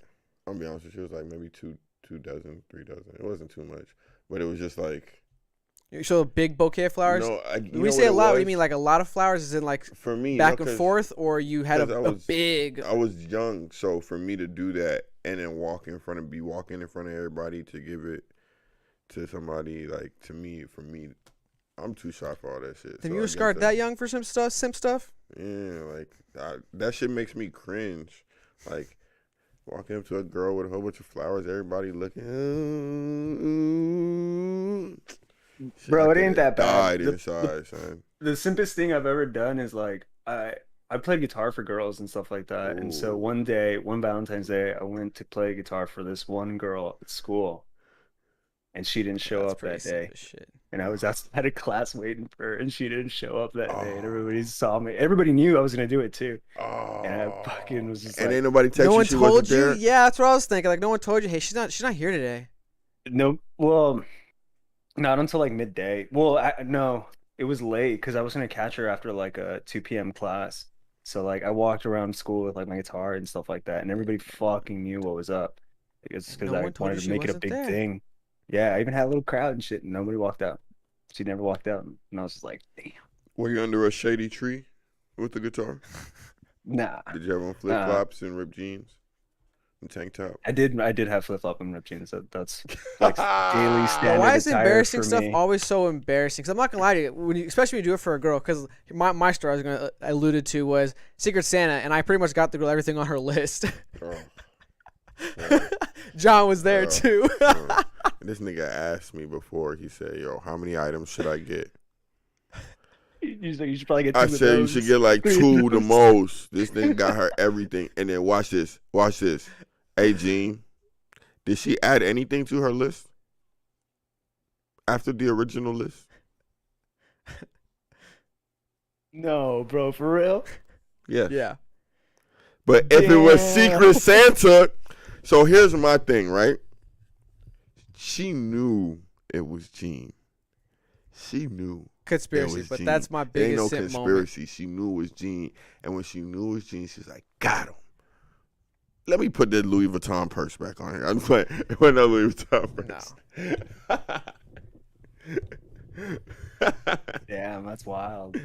Speaker 2: I'll be honest with you, it was like maybe 2 dozen, 3 dozen. It wasn't too much, but it was just like.
Speaker 1: You show a big bouquet of flowers.
Speaker 2: No,
Speaker 1: when we say a lot, what do you mean? Like a lot of flowers? Is in like
Speaker 2: for me
Speaker 1: back and forth, or you had a big?
Speaker 2: I was young, so for me to do that and then walking in front of everybody to give it to somebody, like for me, I'm too shy for all that shit.
Speaker 1: Have you scarred that young for some stuff, simp stuff?
Speaker 2: Yeah, like that shit makes me cringe. Like walking up to a girl with a whole bunch of flowers, everybody looking.
Speaker 3: Bro, it ain't that bad.
Speaker 2: Died inside, son.
Speaker 3: The simplest thing I've ever done is like I played guitar for girls and stuff like that. And so one Valentine's Day, I went to play guitar for this one girl at school, and she didn't show up that day. And I was outside of class waiting for her, and she didn't show up that day. And everybody saw me. Everybody knew I was gonna do it too. And I fucking was just
Speaker 2: and
Speaker 3: like,
Speaker 2: ain't nobody texted
Speaker 1: no one
Speaker 2: she
Speaker 1: told
Speaker 2: wasn't
Speaker 1: you.
Speaker 2: there?
Speaker 1: Yeah, that's what I was thinking. Like no one told you. Hey, she's not here today.
Speaker 3: no, well, not until like midday. Well, no, it was late because I was gonna catch her after like a 2 p.m. class. So like I walked around school with like my guitar and stuff like that, and everybody fucking knew what was up. It's because
Speaker 1: No
Speaker 3: I
Speaker 1: one told you
Speaker 3: wanted
Speaker 1: she
Speaker 3: to make it a
Speaker 1: wasn't
Speaker 3: big
Speaker 1: there.
Speaker 3: thing. Yeah, I even had a little crowd and shit, and nobody walked out. She never walked out, and I was just like, damn.
Speaker 2: Were you under a shady tree with the guitar?
Speaker 3: Nah.
Speaker 2: Did you have on flip flops and ripped jeans and tank top?
Speaker 3: I did have flip flop and ripped jeans. That's like daily standard.
Speaker 1: Why is
Speaker 3: attire
Speaker 1: embarrassing
Speaker 3: for
Speaker 1: stuff
Speaker 3: me.
Speaker 1: always so embarrassing? Because I'm not gonna lie to you, especially when you do it for a girl. Because my story I alluded to was Secret Santa, and I pretty much got the girl everything on her list.
Speaker 2: Oh.
Speaker 1: John was there too.
Speaker 2: This nigga asked me before. He said, "Yo, how many items should I get?"
Speaker 3: You should probably get two
Speaker 2: I
Speaker 3: of
Speaker 2: said
Speaker 3: those.
Speaker 2: you should get like 2 the most. This nigga got her everything. And then watch this. Hey, Gene, did she add anything to her list after the original list?
Speaker 3: No, bro, for real?
Speaker 2: Yes.
Speaker 1: Yeah.
Speaker 2: But if it was Secret Santa, so here's my thing, right? She knew it was Gene. She knew it
Speaker 1: Conspiracy,
Speaker 2: was
Speaker 1: but
Speaker 2: Gene.
Speaker 1: that's my
Speaker 2: It ain't
Speaker 1: biggest
Speaker 2: no
Speaker 1: simp moment.
Speaker 2: conspiracy. She knew it was Gene, and when she knew it was Gene, she was like, "Got him." Let me put that Louis Vuitton purse back on here. I'm playing. It wasn't no Louis Vuitton purse.
Speaker 3: Damn, that's wild.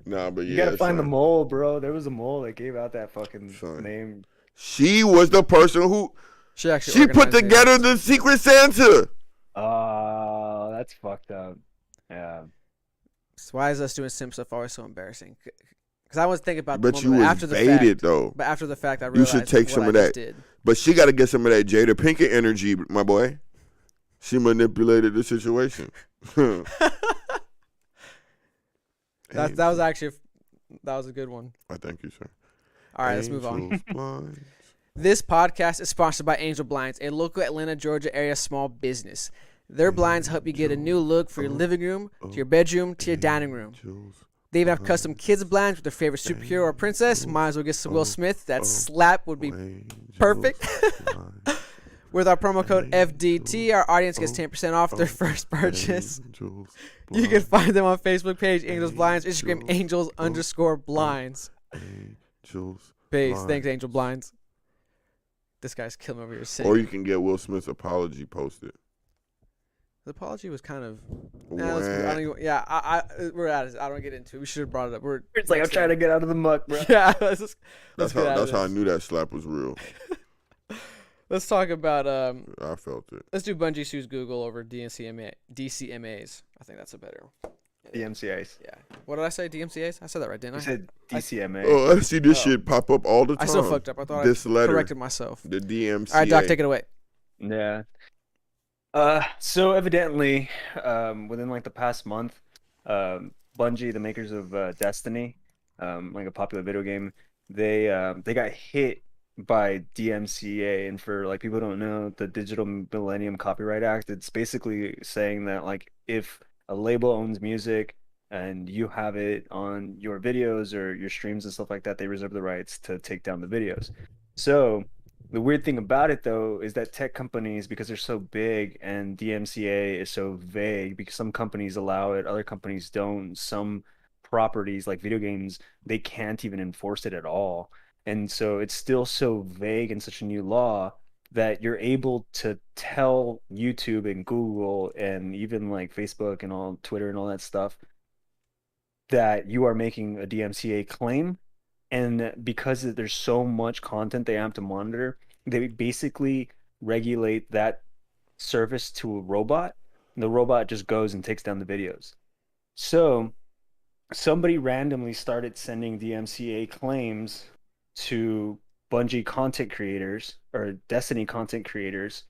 Speaker 2: Nah, but
Speaker 3: You
Speaker 2: yeah,
Speaker 3: gotta find the
Speaker 2: son.
Speaker 3: mole, bro. There was a mole that gave out that fucking
Speaker 2: Son.
Speaker 3: name.
Speaker 2: She was the person who
Speaker 1: She actually
Speaker 2: she put
Speaker 1: organized it.
Speaker 2: together the Secret Santa.
Speaker 3: Oh, that's fucked up. Yeah.
Speaker 1: So why is us doing simp stuff always so embarrassing? Because I was thinking about the
Speaker 2: But
Speaker 1: moment,
Speaker 2: you was
Speaker 1: after the
Speaker 2: baited
Speaker 1: fact.
Speaker 2: though.
Speaker 1: But after the fact, I
Speaker 2: You
Speaker 1: realized
Speaker 2: should take
Speaker 1: what
Speaker 2: some
Speaker 1: I
Speaker 2: of
Speaker 1: just
Speaker 2: that.
Speaker 1: did.
Speaker 2: But she got to get some of that Jada Pinkett energy, my boy. She manipulated the situation.
Speaker 1: That was actually that was a good one.
Speaker 2: I thank you, sir.
Speaker 1: All right, let's move on.
Speaker 2: Angels Blinds.
Speaker 1: This podcast is sponsored by Angel Blinds, a local Atlanta, Georgia area small business. Their blinds help you get a new look for your living room, to your bedroom, to your dining room.
Speaker 2: Angels
Speaker 1: They even have custom kids blinds with their favorite superhero or princess. Might as well get some Will Smith. That slap would be perfect.
Speaker 2: Blinds.
Speaker 1: With our promo code FDT, our audience gets 10% off their first purchase.
Speaker 2: Angels
Speaker 1: You can find them on Facebook page Angels Blinds, Instagram Angels_Blinds.
Speaker 2: Angels
Speaker 1: Peace.
Speaker 2: Blinds.
Speaker 1: Thanks, Angel Blinds. This guy's killing me over here
Speaker 2: Or
Speaker 1: singing.
Speaker 2: you can get Will Smith's apology posted.
Speaker 1: The apology was kind of.
Speaker 2: Wah.
Speaker 1: We're at it. I don't get into it. We should have brought it up.
Speaker 3: It's like I'm trying to get out of the muck, bro.
Speaker 1: Yeah, let's
Speaker 2: That's
Speaker 1: get out
Speaker 2: how
Speaker 1: of
Speaker 2: that's how I
Speaker 1: this.
Speaker 2: knew that slap was real.
Speaker 1: Let's talk about
Speaker 2: I felt it.
Speaker 1: let's do Bungie sues Google over DCMAs. I think that's a better.
Speaker 3: DMCAs.
Speaker 1: Yeah. What did I say? DMCAs? I said that right, didn't I?
Speaker 3: You said DCMA.
Speaker 2: Oh, I see this
Speaker 1: Oh.
Speaker 2: shit pop up all the time.
Speaker 1: I still fucked up. I thought
Speaker 2: this
Speaker 1: I
Speaker 2: letter,
Speaker 1: corrected myself.
Speaker 2: the DMCA.
Speaker 1: All right, Doc, take it away.
Speaker 3: Yeah. So evidently, within like the past month, Bungie, the makers of Destiny, like a popular video game, they got hit by DMCA, and for like people who don't know, the Digital Millennium Copyright Act, it's basically saying that like if a label owns music and you have it on your videos or your streams and stuff like that, they reserve the rights to take down the videos. So the weird thing about it though is that tech companies, because they're so big and DMCA is so vague, because some companies allow it, other companies don't. Some properties like video games, they can't even enforce it at all. And so it's still so vague and such a new law that you're able to tell YouTube and Google and even like Facebook and all Twitter and all that stuff that you are making a DMCA claim. And because there's so much content they have to monitor, they basically regulate that service to a robot. And the robot just goes and takes down the videos. So somebody randomly started sending DMCA claims to Bungie content creators or Destiny content creators,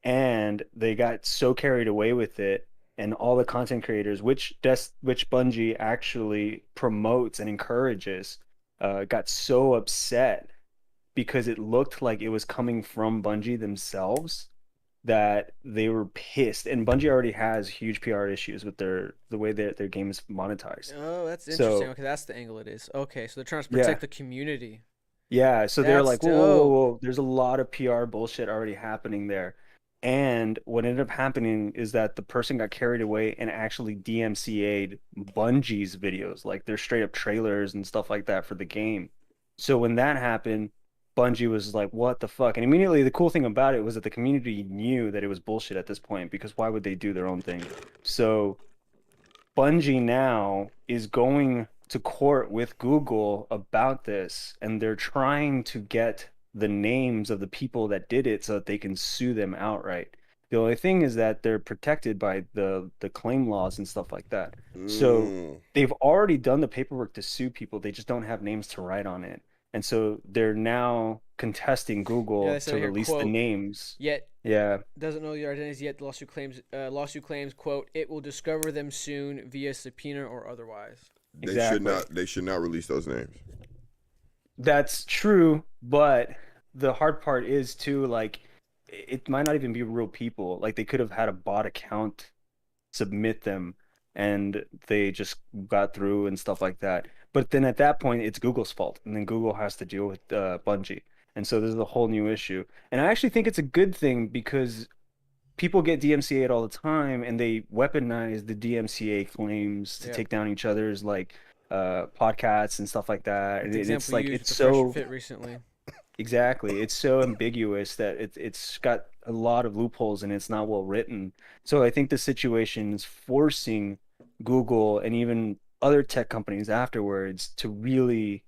Speaker 3: and they got so carried away with it, and all the content creators, which Bungie actually promotes and encourages, got so upset because it looked like it was coming from Bungie themselves that they were pissed. And Bungie already has huge PR issues with the way their game is monetized.
Speaker 1: Oh, that's
Speaker 3: So-
Speaker 1: interesting. Okay, that's the angle it is. Okay, so they're trying to protect the community.
Speaker 3: Yeah, so they're
Speaker 1: That's
Speaker 3: like, whoa, whoa,
Speaker 1: dope.
Speaker 3: whoa, there's a lot of PR bullshit already happening there. And what ended up happening is that the person got carried away and actually DMCA'd Bungie's videos, like their straight up trailers and stuff like that for the game. So when that happened, Bungie was like, what the fuck? And immediately the cool thing about it was that the community knew that it was bullshit at this point, because why would they do their own thing? So Bungie now is going to court with Google about this, and they're trying to get the names of the people that did it so that they can sue them outright. The only thing is that they're protected by the claim laws and stuff like that. So they've already done the paperwork to sue people. They just don't have names to write on it. And so they're now contesting
Speaker 1: Yeah,
Speaker 3: Google
Speaker 1: they said
Speaker 3: to
Speaker 1: here,
Speaker 3: release the
Speaker 1: quote,
Speaker 3: names.
Speaker 1: Yet
Speaker 3: Yeah.
Speaker 1: doesn't know your identities yet. The lawsuit claims, quote, it will discover them soon via subpoena or otherwise.
Speaker 3: Exactly.
Speaker 2: They should not release those names.
Speaker 3: That's true, but the hard part is too, like, it might not even be real people. Like, they could have had a bot account submit them and they just got through and stuff like that. But then at that point, it's Google's fault, and then Google has to deal with Bungie. And so this is a whole new issue. And I actually think it's a good thing, because people get DMCA'd all the time, and they weaponize the DMCA claims to
Speaker 1: Yep.
Speaker 3: take down each other's like podcasts and stuff like that. And
Speaker 1: The
Speaker 3: it's
Speaker 1: example
Speaker 3: like
Speaker 1: you used
Speaker 3: it's
Speaker 1: with the Fresh
Speaker 3: so
Speaker 1: Fit recently.
Speaker 3: exactly, it's so ambiguous that it's got a lot of loopholes and it's not well written. So I think the situation is forcing Google and even other tech companies afterwards to really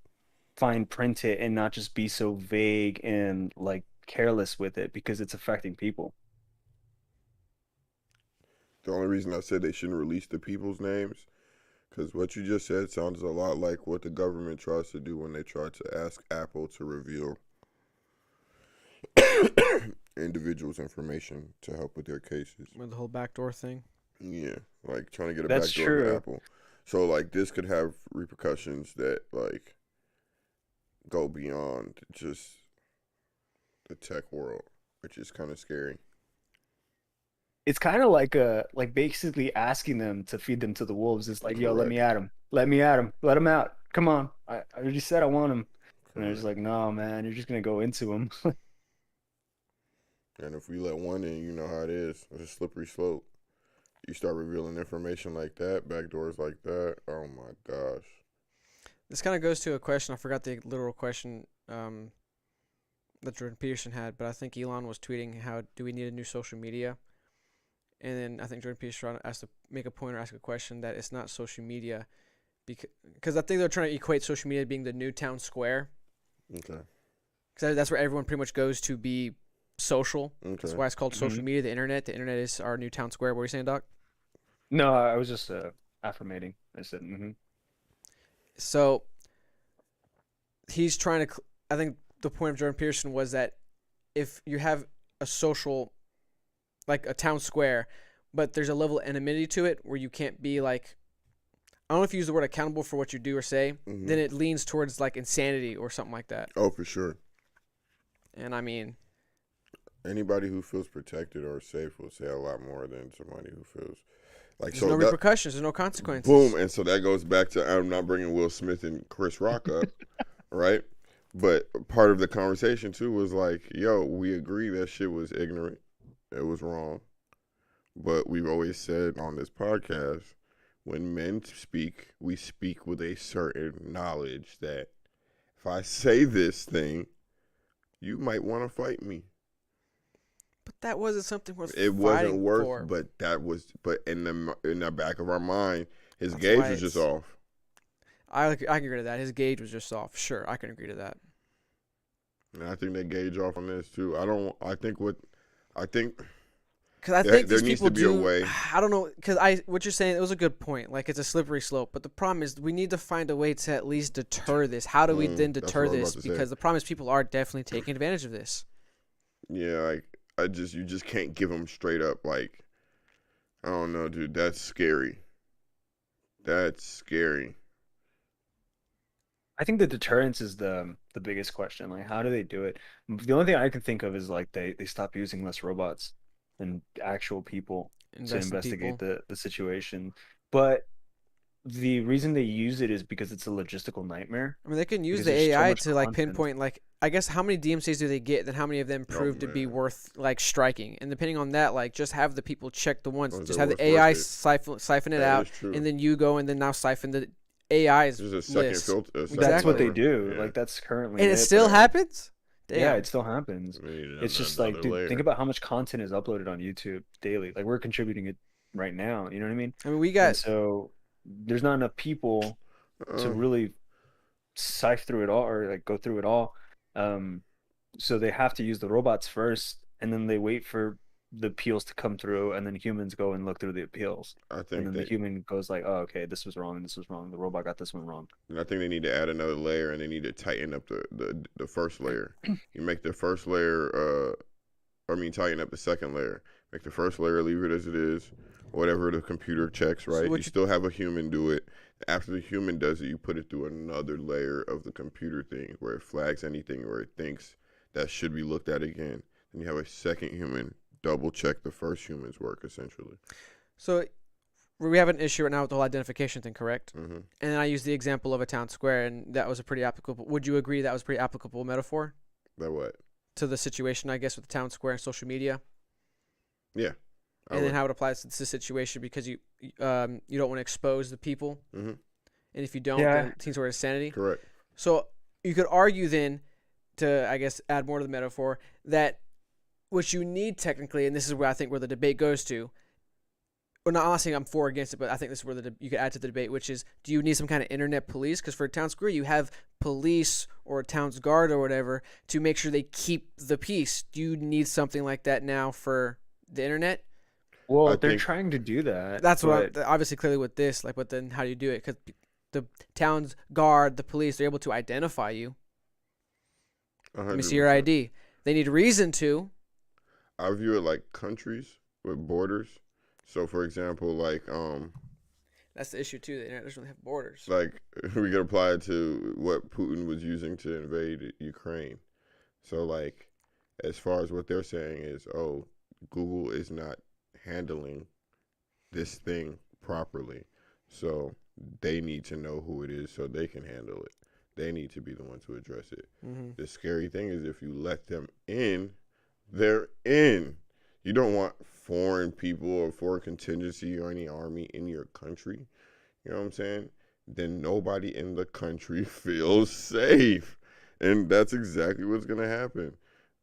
Speaker 3: fine print it and not just be so vague and like careless with it because it's affecting people.
Speaker 2: The only reason I said they shouldn't release the people's names, because what you just said sounds a lot like what the government tries to do when they try to ask Apple to reveal individuals' information to help with their cases.
Speaker 1: With the whole backdoor thing.
Speaker 2: Yeah, like trying to get a
Speaker 3: That's
Speaker 2: backdoor
Speaker 3: true.
Speaker 2: to Apple. So like this could have repercussions that like go beyond just the tech world, which is kind of scary.
Speaker 3: It's kind of like basically asking them to feed them to the wolves. It's like, yo, let me at him, let him out. Come on, I already said I want him, and they're just like, no, man, you're just gonna go into him.
Speaker 2: And if we let one in, you know how it is. It's a slippery slope. You start revealing information like that, backdoors like that. Oh my gosh.
Speaker 1: This kind of goes to a question. I forgot the literal question that Jordan Peterson had, but I think Elon was tweeting, how do we need a new social media? And then I think Jordan Peterson asked to make a point or ask a question that it's not social media, because I think they're trying to equate social media being the new town square.
Speaker 2: Okay.
Speaker 1: Because that's where everyone pretty much goes to be social.
Speaker 2: Okay.
Speaker 1: That's why it's called social media. The internet is our new town square. What were you saying, Doc?
Speaker 3: No, I was just affirmating. I said, mm-hmm.
Speaker 1: So he's trying to. I think the point of Jordan Peterson was that if you have a social, like a town square, but there's a level of anonymity to it where you can't be like, I don't know if you use the word accountable for what you do or say, then it leans towards like insanity or something like that.
Speaker 2: Oh, for sure.
Speaker 1: And I mean,
Speaker 2: anybody who feels protected or safe will say a lot more than somebody who feels like
Speaker 1: there's no repercussions, there's no consequences.
Speaker 2: Boom, and so that goes back to, I'm not bringing Will Smith and Chris Rock up, right? But part of the conversation too was like, yo, we agree that shit was ignorant, it was wrong, but we've always said on this podcast, when men speak, we speak with a certain knowledge that if I say this thing, you might want to fight me.
Speaker 1: But that wasn't something worth
Speaker 2: It wasn't
Speaker 1: fighting
Speaker 2: worth,
Speaker 1: for.
Speaker 2: but that was, but in the back of our mind, his
Speaker 1: That's
Speaker 2: gauge
Speaker 1: why
Speaker 2: was just
Speaker 1: it's-
Speaker 2: off.
Speaker 1: I can agree to that. His gauge was just off. Sure, I can agree to that.
Speaker 2: And I think they gauge off on this too. I think
Speaker 1: Because I
Speaker 2: There-
Speaker 1: think
Speaker 2: there
Speaker 1: these
Speaker 2: needs
Speaker 1: people
Speaker 2: to be a
Speaker 1: do.
Speaker 2: way.
Speaker 1: I don't know. Because what you're saying, it was a good point. Like, it's a slippery slope. But the problem is, we need to find a way to at least deter this. How do we then
Speaker 2: that's
Speaker 1: deter
Speaker 2: what I was
Speaker 1: this?
Speaker 2: about to say.
Speaker 1: Because the problem is, people are definitely taking advantage of this.
Speaker 2: yeah, like you just can't give them straight up like, I don't know, dude. That's scary. That's scary.
Speaker 3: I think the deterrence is the biggest question. Like, how do they do it? The only thing I can think of is like they stop using less robots and actual people to
Speaker 1: Invest in
Speaker 3: investigate
Speaker 1: people.
Speaker 3: the situation. But the reason they use it is because it's a logistical nightmare.
Speaker 1: I mean, they can use
Speaker 3: Because
Speaker 1: the
Speaker 3: there's so
Speaker 1: AI
Speaker 3: much
Speaker 1: to like
Speaker 3: content.
Speaker 1: pinpoint. Like, I guess how many DMCs do they get? Then how many of them prove to be
Speaker 2: man.
Speaker 1: worth like striking? And depending on that, like just have the people check the ones.
Speaker 2: Ones
Speaker 1: Just
Speaker 2: that
Speaker 1: have the
Speaker 2: worth
Speaker 1: AI
Speaker 2: it.
Speaker 1: siphon it
Speaker 2: That
Speaker 1: out,
Speaker 2: is true.
Speaker 1: and then you go and then now siphon the AI's
Speaker 2: There's a second
Speaker 1: list.
Speaker 2: filter.
Speaker 3: That's what they
Speaker 2: filter.
Speaker 3: do.
Speaker 2: Yeah.
Speaker 3: Like that's currently
Speaker 1: And it still
Speaker 3: but-
Speaker 1: happens. Damn.
Speaker 3: Yeah, it still happens.
Speaker 2: I mean,
Speaker 3: It's just
Speaker 2: another
Speaker 3: like, dude,
Speaker 2: layer.
Speaker 3: think about how much content is uploaded on YouTube daily. Like we're contributing it right now. You know what I mean?
Speaker 1: I mean, we
Speaker 3: And
Speaker 1: got
Speaker 3: so there's not enough people to really sift through it all or like go through it all. So they have to use the robots first, and then they wait for the appeals to come through, and then humans go and look through the appeals.
Speaker 2: I
Speaker 3: And
Speaker 2: think
Speaker 3: then the human goes like, oh, okay, this was wrong and this was wrong. The robot got this one wrong.
Speaker 2: and I think they need to add another layer, and they need to tighten up the first layer. You make the first layer, tighten up the second layer. Make the first layer, leave it as it is, whatever the computer checks, right?
Speaker 1: what
Speaker 2: You still have a human do it. After the human does it, you put it through another layer of the computer thing where it flags anything where it thinks that should be looked at again. Then you have a second human double check the first human's work, essentially.
Speaker 1: so we have an issue right now with the whole identification thing, correct?
Speaker 2: Mm-hmm.
Speaker 1: And I used the example of a town square, and that was a pretty applicable. Would you agree that was a pretty applicable metaphor
Speaker 2: That what?
Speaker 1: to the situation, I guess, with the town square and social media?
Speaker 2: Yeah. I
Speaker 1: and then
Speaker 2: would.
Speaker 1: how it applies to this situation because you don't want to expose the people,
Speaker 2: Mhm.
Speaker 1: and if you don't,
Speaker 3: Yeah.
Speaker 1: then it seems sort of insanity.
Speaker 2: Correct.
Speaker 1: So you could argue then, to I guess add more to the metaphor, that what you need technically, and this is where I think where the debate goes to, or not, I'm not saying I'm for or against it, but I think this is where you could add to the debate, which is, do you need some kind of internet police? Because for a town square, you have police or a town's guard or whatever to make sure they keep the peace. Do you need something like that now for the internet?
Speaker 2: I
Speaker 3: Well, they're
Speaker 2: think
Speaker 3: trying to do that,
Speaker 1: That's what
Speaker 3: but
Speaker 1: I'm obviously clearly with this. Like, but then how do you do it? Because the town's guard, the police, they're able to identify you. Let me see your
Speaker 2: 100%.
Speaker 1: ID. They need reason to.
Speaker 2: I view it like countries with borders. So, for example,
Speaker 1: That's the issue too. The internet doesn't really have borders.
Speaker 2: like we could apply it to what Putin was using to invade Ukraine. So, like, as far as what they're saying is, oh, Google is not handling this thing properly. So they need to know who it is so they can handle it. They need to be the ones to address it.
Speaker 1: Mm-hmm.
Speaker 2: The scary thing is if you let them in, they're in. You don't want foreign people or foreign contingency or any army in your country. You know what I'm saying? Then nobody in the country feels safe. And that's exactly what's going to happen.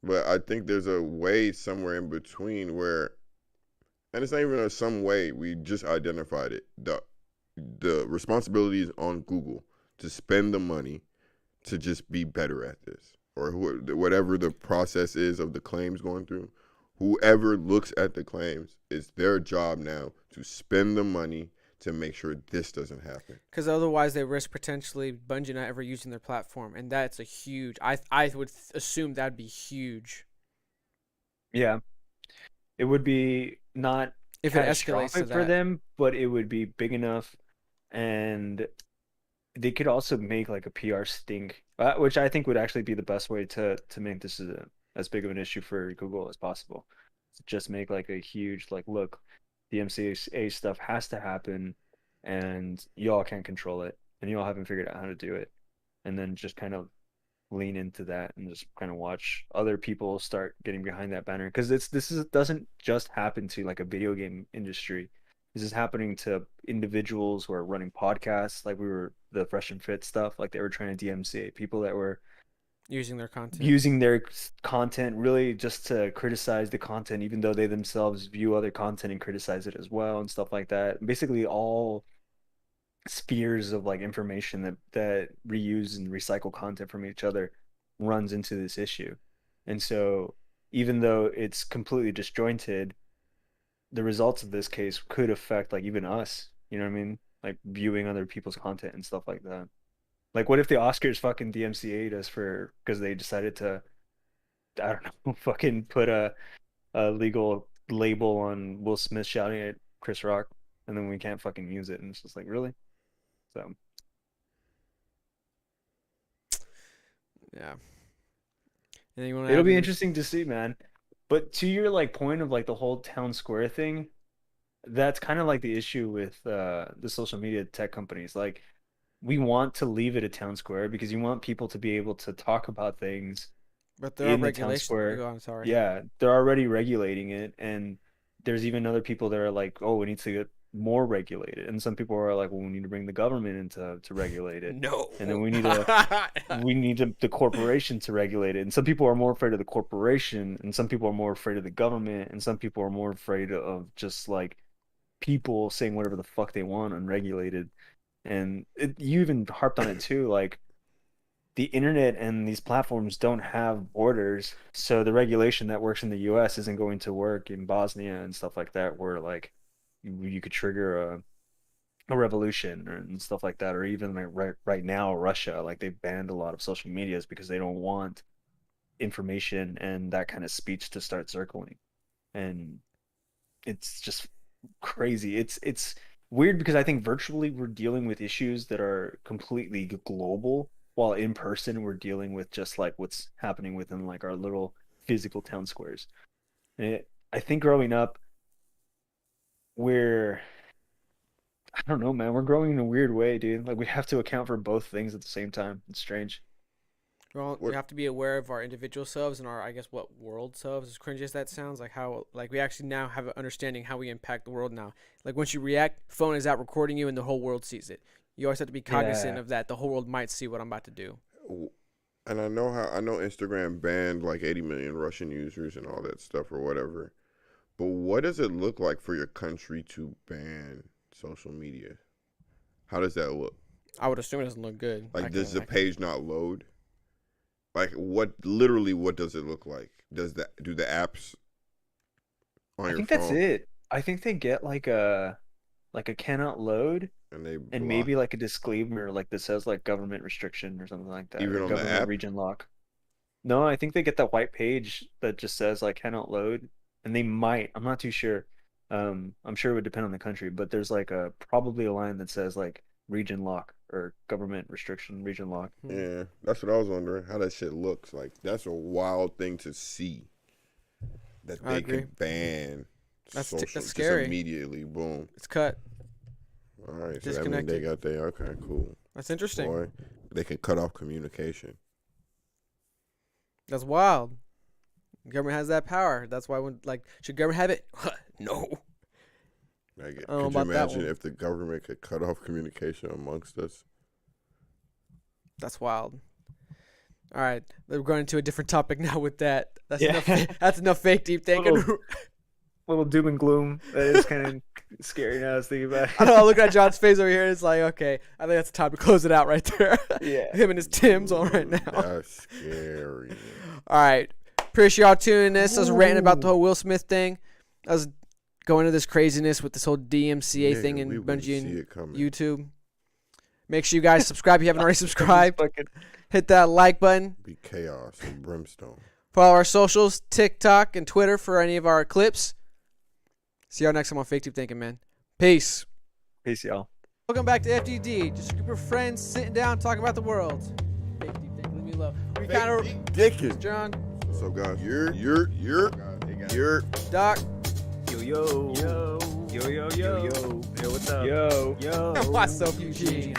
Speaker 2: But I think there's a way somewhere in between where, and it's not even a some way, we just identified it. The responsibility is on Google to spend the money to just be better at this, or whatever the process is of the claims going through. Whoever looks at the claims, it's their job now to spend the money to make sure this doesn't happen.
Speaker 1: Because otherwise, they risk potentially Bungie not ever using their platform, and that's a huge. I would assume that'd be huge
Speaker 3: yeah, it would be not
Speaker 1: if it escalates to
Speaker 3: catastrophic for
Speaker 1: that.
Speaker 3: them, but it would be big enough, and they could also make like a PR stink, which I think would actually be the best way to make this as big of an issue for Google as possible. To just make like a huge like, look, the MCA stuff has to happen, and y'all can't control it, and y'all haven't figured out how to do it, and then just kind of lean into that and just kind of watch other people start getting behind that banner, because this is doesn't just happen to like a video game industry. This is happening to individuals who are running podcasts, like we were the Fresh and Fit stuff, like they were trying to DMCA people that were
Speaker 1: Using their content.
Speaker 3: using their content really just to criticize the content, even though they themselves view other content and criticize it as well and stuff like that. Basically, all spheres of like information that reuse and recycle content from each other runs into this issue. And so, even though it's completely disjointed, the results of this case could affect like even us. You know what I mean? Like viewing other people's content and stuff like that. Like, what if the Oscars fucking DMCA'd us for because they decided to, I don't know, fucking put a legal label on Will Smith shouting at Chris Rock, and then we can't fucking use it, and it's just like, really? So
Speaker 1: Yeah. And you want
Speaker 3: it'll be interesting to see, man. But to your like point of like the whole town square thing, that's kind of like the issue with the social media tech companies. Like, we want to leave it a town square because you want people to be able to talk about things
Speaker 1: But there are
Speaker 3: in the town
Speaker 1: regulations.
Speaker 3: square.
Speaker 1: Oh, I'm sorry.
Speaker 3: Yeah, they're already regulating it, and there's even other people that are like, "Oh, we need to get more regulated," and some people are like, "Well, we need to bring the government in to regulate it,
Speaker 1: No.
Speaker 3: and then we need the corporation to regulate it." And some people are more afraid of the corporation, and some people are more afraid of the government, and some people are more afraid of just like people saying whatever the fuck they want unregulated. And you even harped on it too, like the internet and these platforms don't have borders, so the regulation that works in the US isn't going to work in Bosnia and stuff like that, where like you could trigger a revolution and stuff like that, or even like right now Russia, like they've banned a lot of social medias because they don't want information and that kind of speech to start circling. And it's just crazy. It's weird because I think virtually we're dealing with issues that are completely global, while in person we're dealing with just like what's happening within like our little physical town squares. I think growing up, we're I don't know, man, we're growing in a weird way, dude. Like we have to account for both things at the same time. It's strange.
Speaker 1: Well, we have to be aware of our individual selves and our, I guess, what world selves, as cringy as that sounds, like how, like, we actually now have an understanding how we impact the world now. Like, once you react, phone is out recording you and the whole world sees it. You always have to be cognizant of that. The whole world might see what I'm about to do.
Speaker 2: And I know Instagram banned like 80 million Russian users and all that stuff or whatever. But what does it look like for your country to ban social media? How does that look?
Speaker 1: I would assume it doesn't look good.
Speaker 2: Like, does the page not load? Like, what does it look like? Do the apps on your phone?
Speaker 3: I think that's it. I think they get like a cannot load and maybe like a disclaimer like that says like government restriction or something like that.
Speaker 2: Even on
Speaker 3: government
Speaker 2: the app?
Speaker 3: region lock. No, I think they get that white page that just says like cannot load, and they might. I'm not too sure. I'm sure it would depend on the country, but there's like probably a line that says like region lock or government restriction region lock.
Speaker 2: Yeah, that's what I was wondering, how that shit looks. Like, that's a wild thing to see. That they could ban social
Speaker 1: that's scary.
Speaker 2: just immediately. Boom.
Speaker 1: It's cut.
Speaker 2: All right, so that means they got their, okay, cool.
Speaker 1: That's interesting.
Speaker 2: Boy, they can cut off communication.
Speaker 1: That's wild. The government has that power. That's why should government have it? No.
Speaker 2: Like, could you imagine if the government could cut off communication amongst us?
Speaker 1: That's wild. All right, we're going into a different topic now with that. That's enough fake deep thinking.
Speaker 3: Little doom and gloom. That is kind of scary now. I was thinking about it.
Speaker 1: I don't know. Look at John's face over here. It's like, okay, I think that's the time to close it out right there.
Speaker 3: Yeah.
Speaker 1: Him and his Timbs on right now.
Speaker 2: That's scary.
Speaker 1: All right. Appreciate y'all tuning in. I was ranting about the whole Will Smith thing. I was going into this craziness with this whole DMCA thing and Bungie and YouTube. Make sure you guys subscribe if you haven't already subscribed. Hit that like button.
Speaker 2: Be chaos and brimstone.
Speaker 1: Follow our socials, TikTok and Twitter for any of our clips. See y'all next time on Fake Deep Thinking, man. Peace.
Speaker 3: Peace, y'all.
Speaker 1: Welcome back to FDD. Just a group of friends sitting down talking about the world. Fake Deep Thinking, leave me alone. We kind of
Speaker 2: Dickin'.
Speaker 1: John.
Speaker 2: So guys, you're
Speaker 1: Doc.
Speaker 3: Yo. Yo, what's up?
Speaker 1: What's up, Eugene?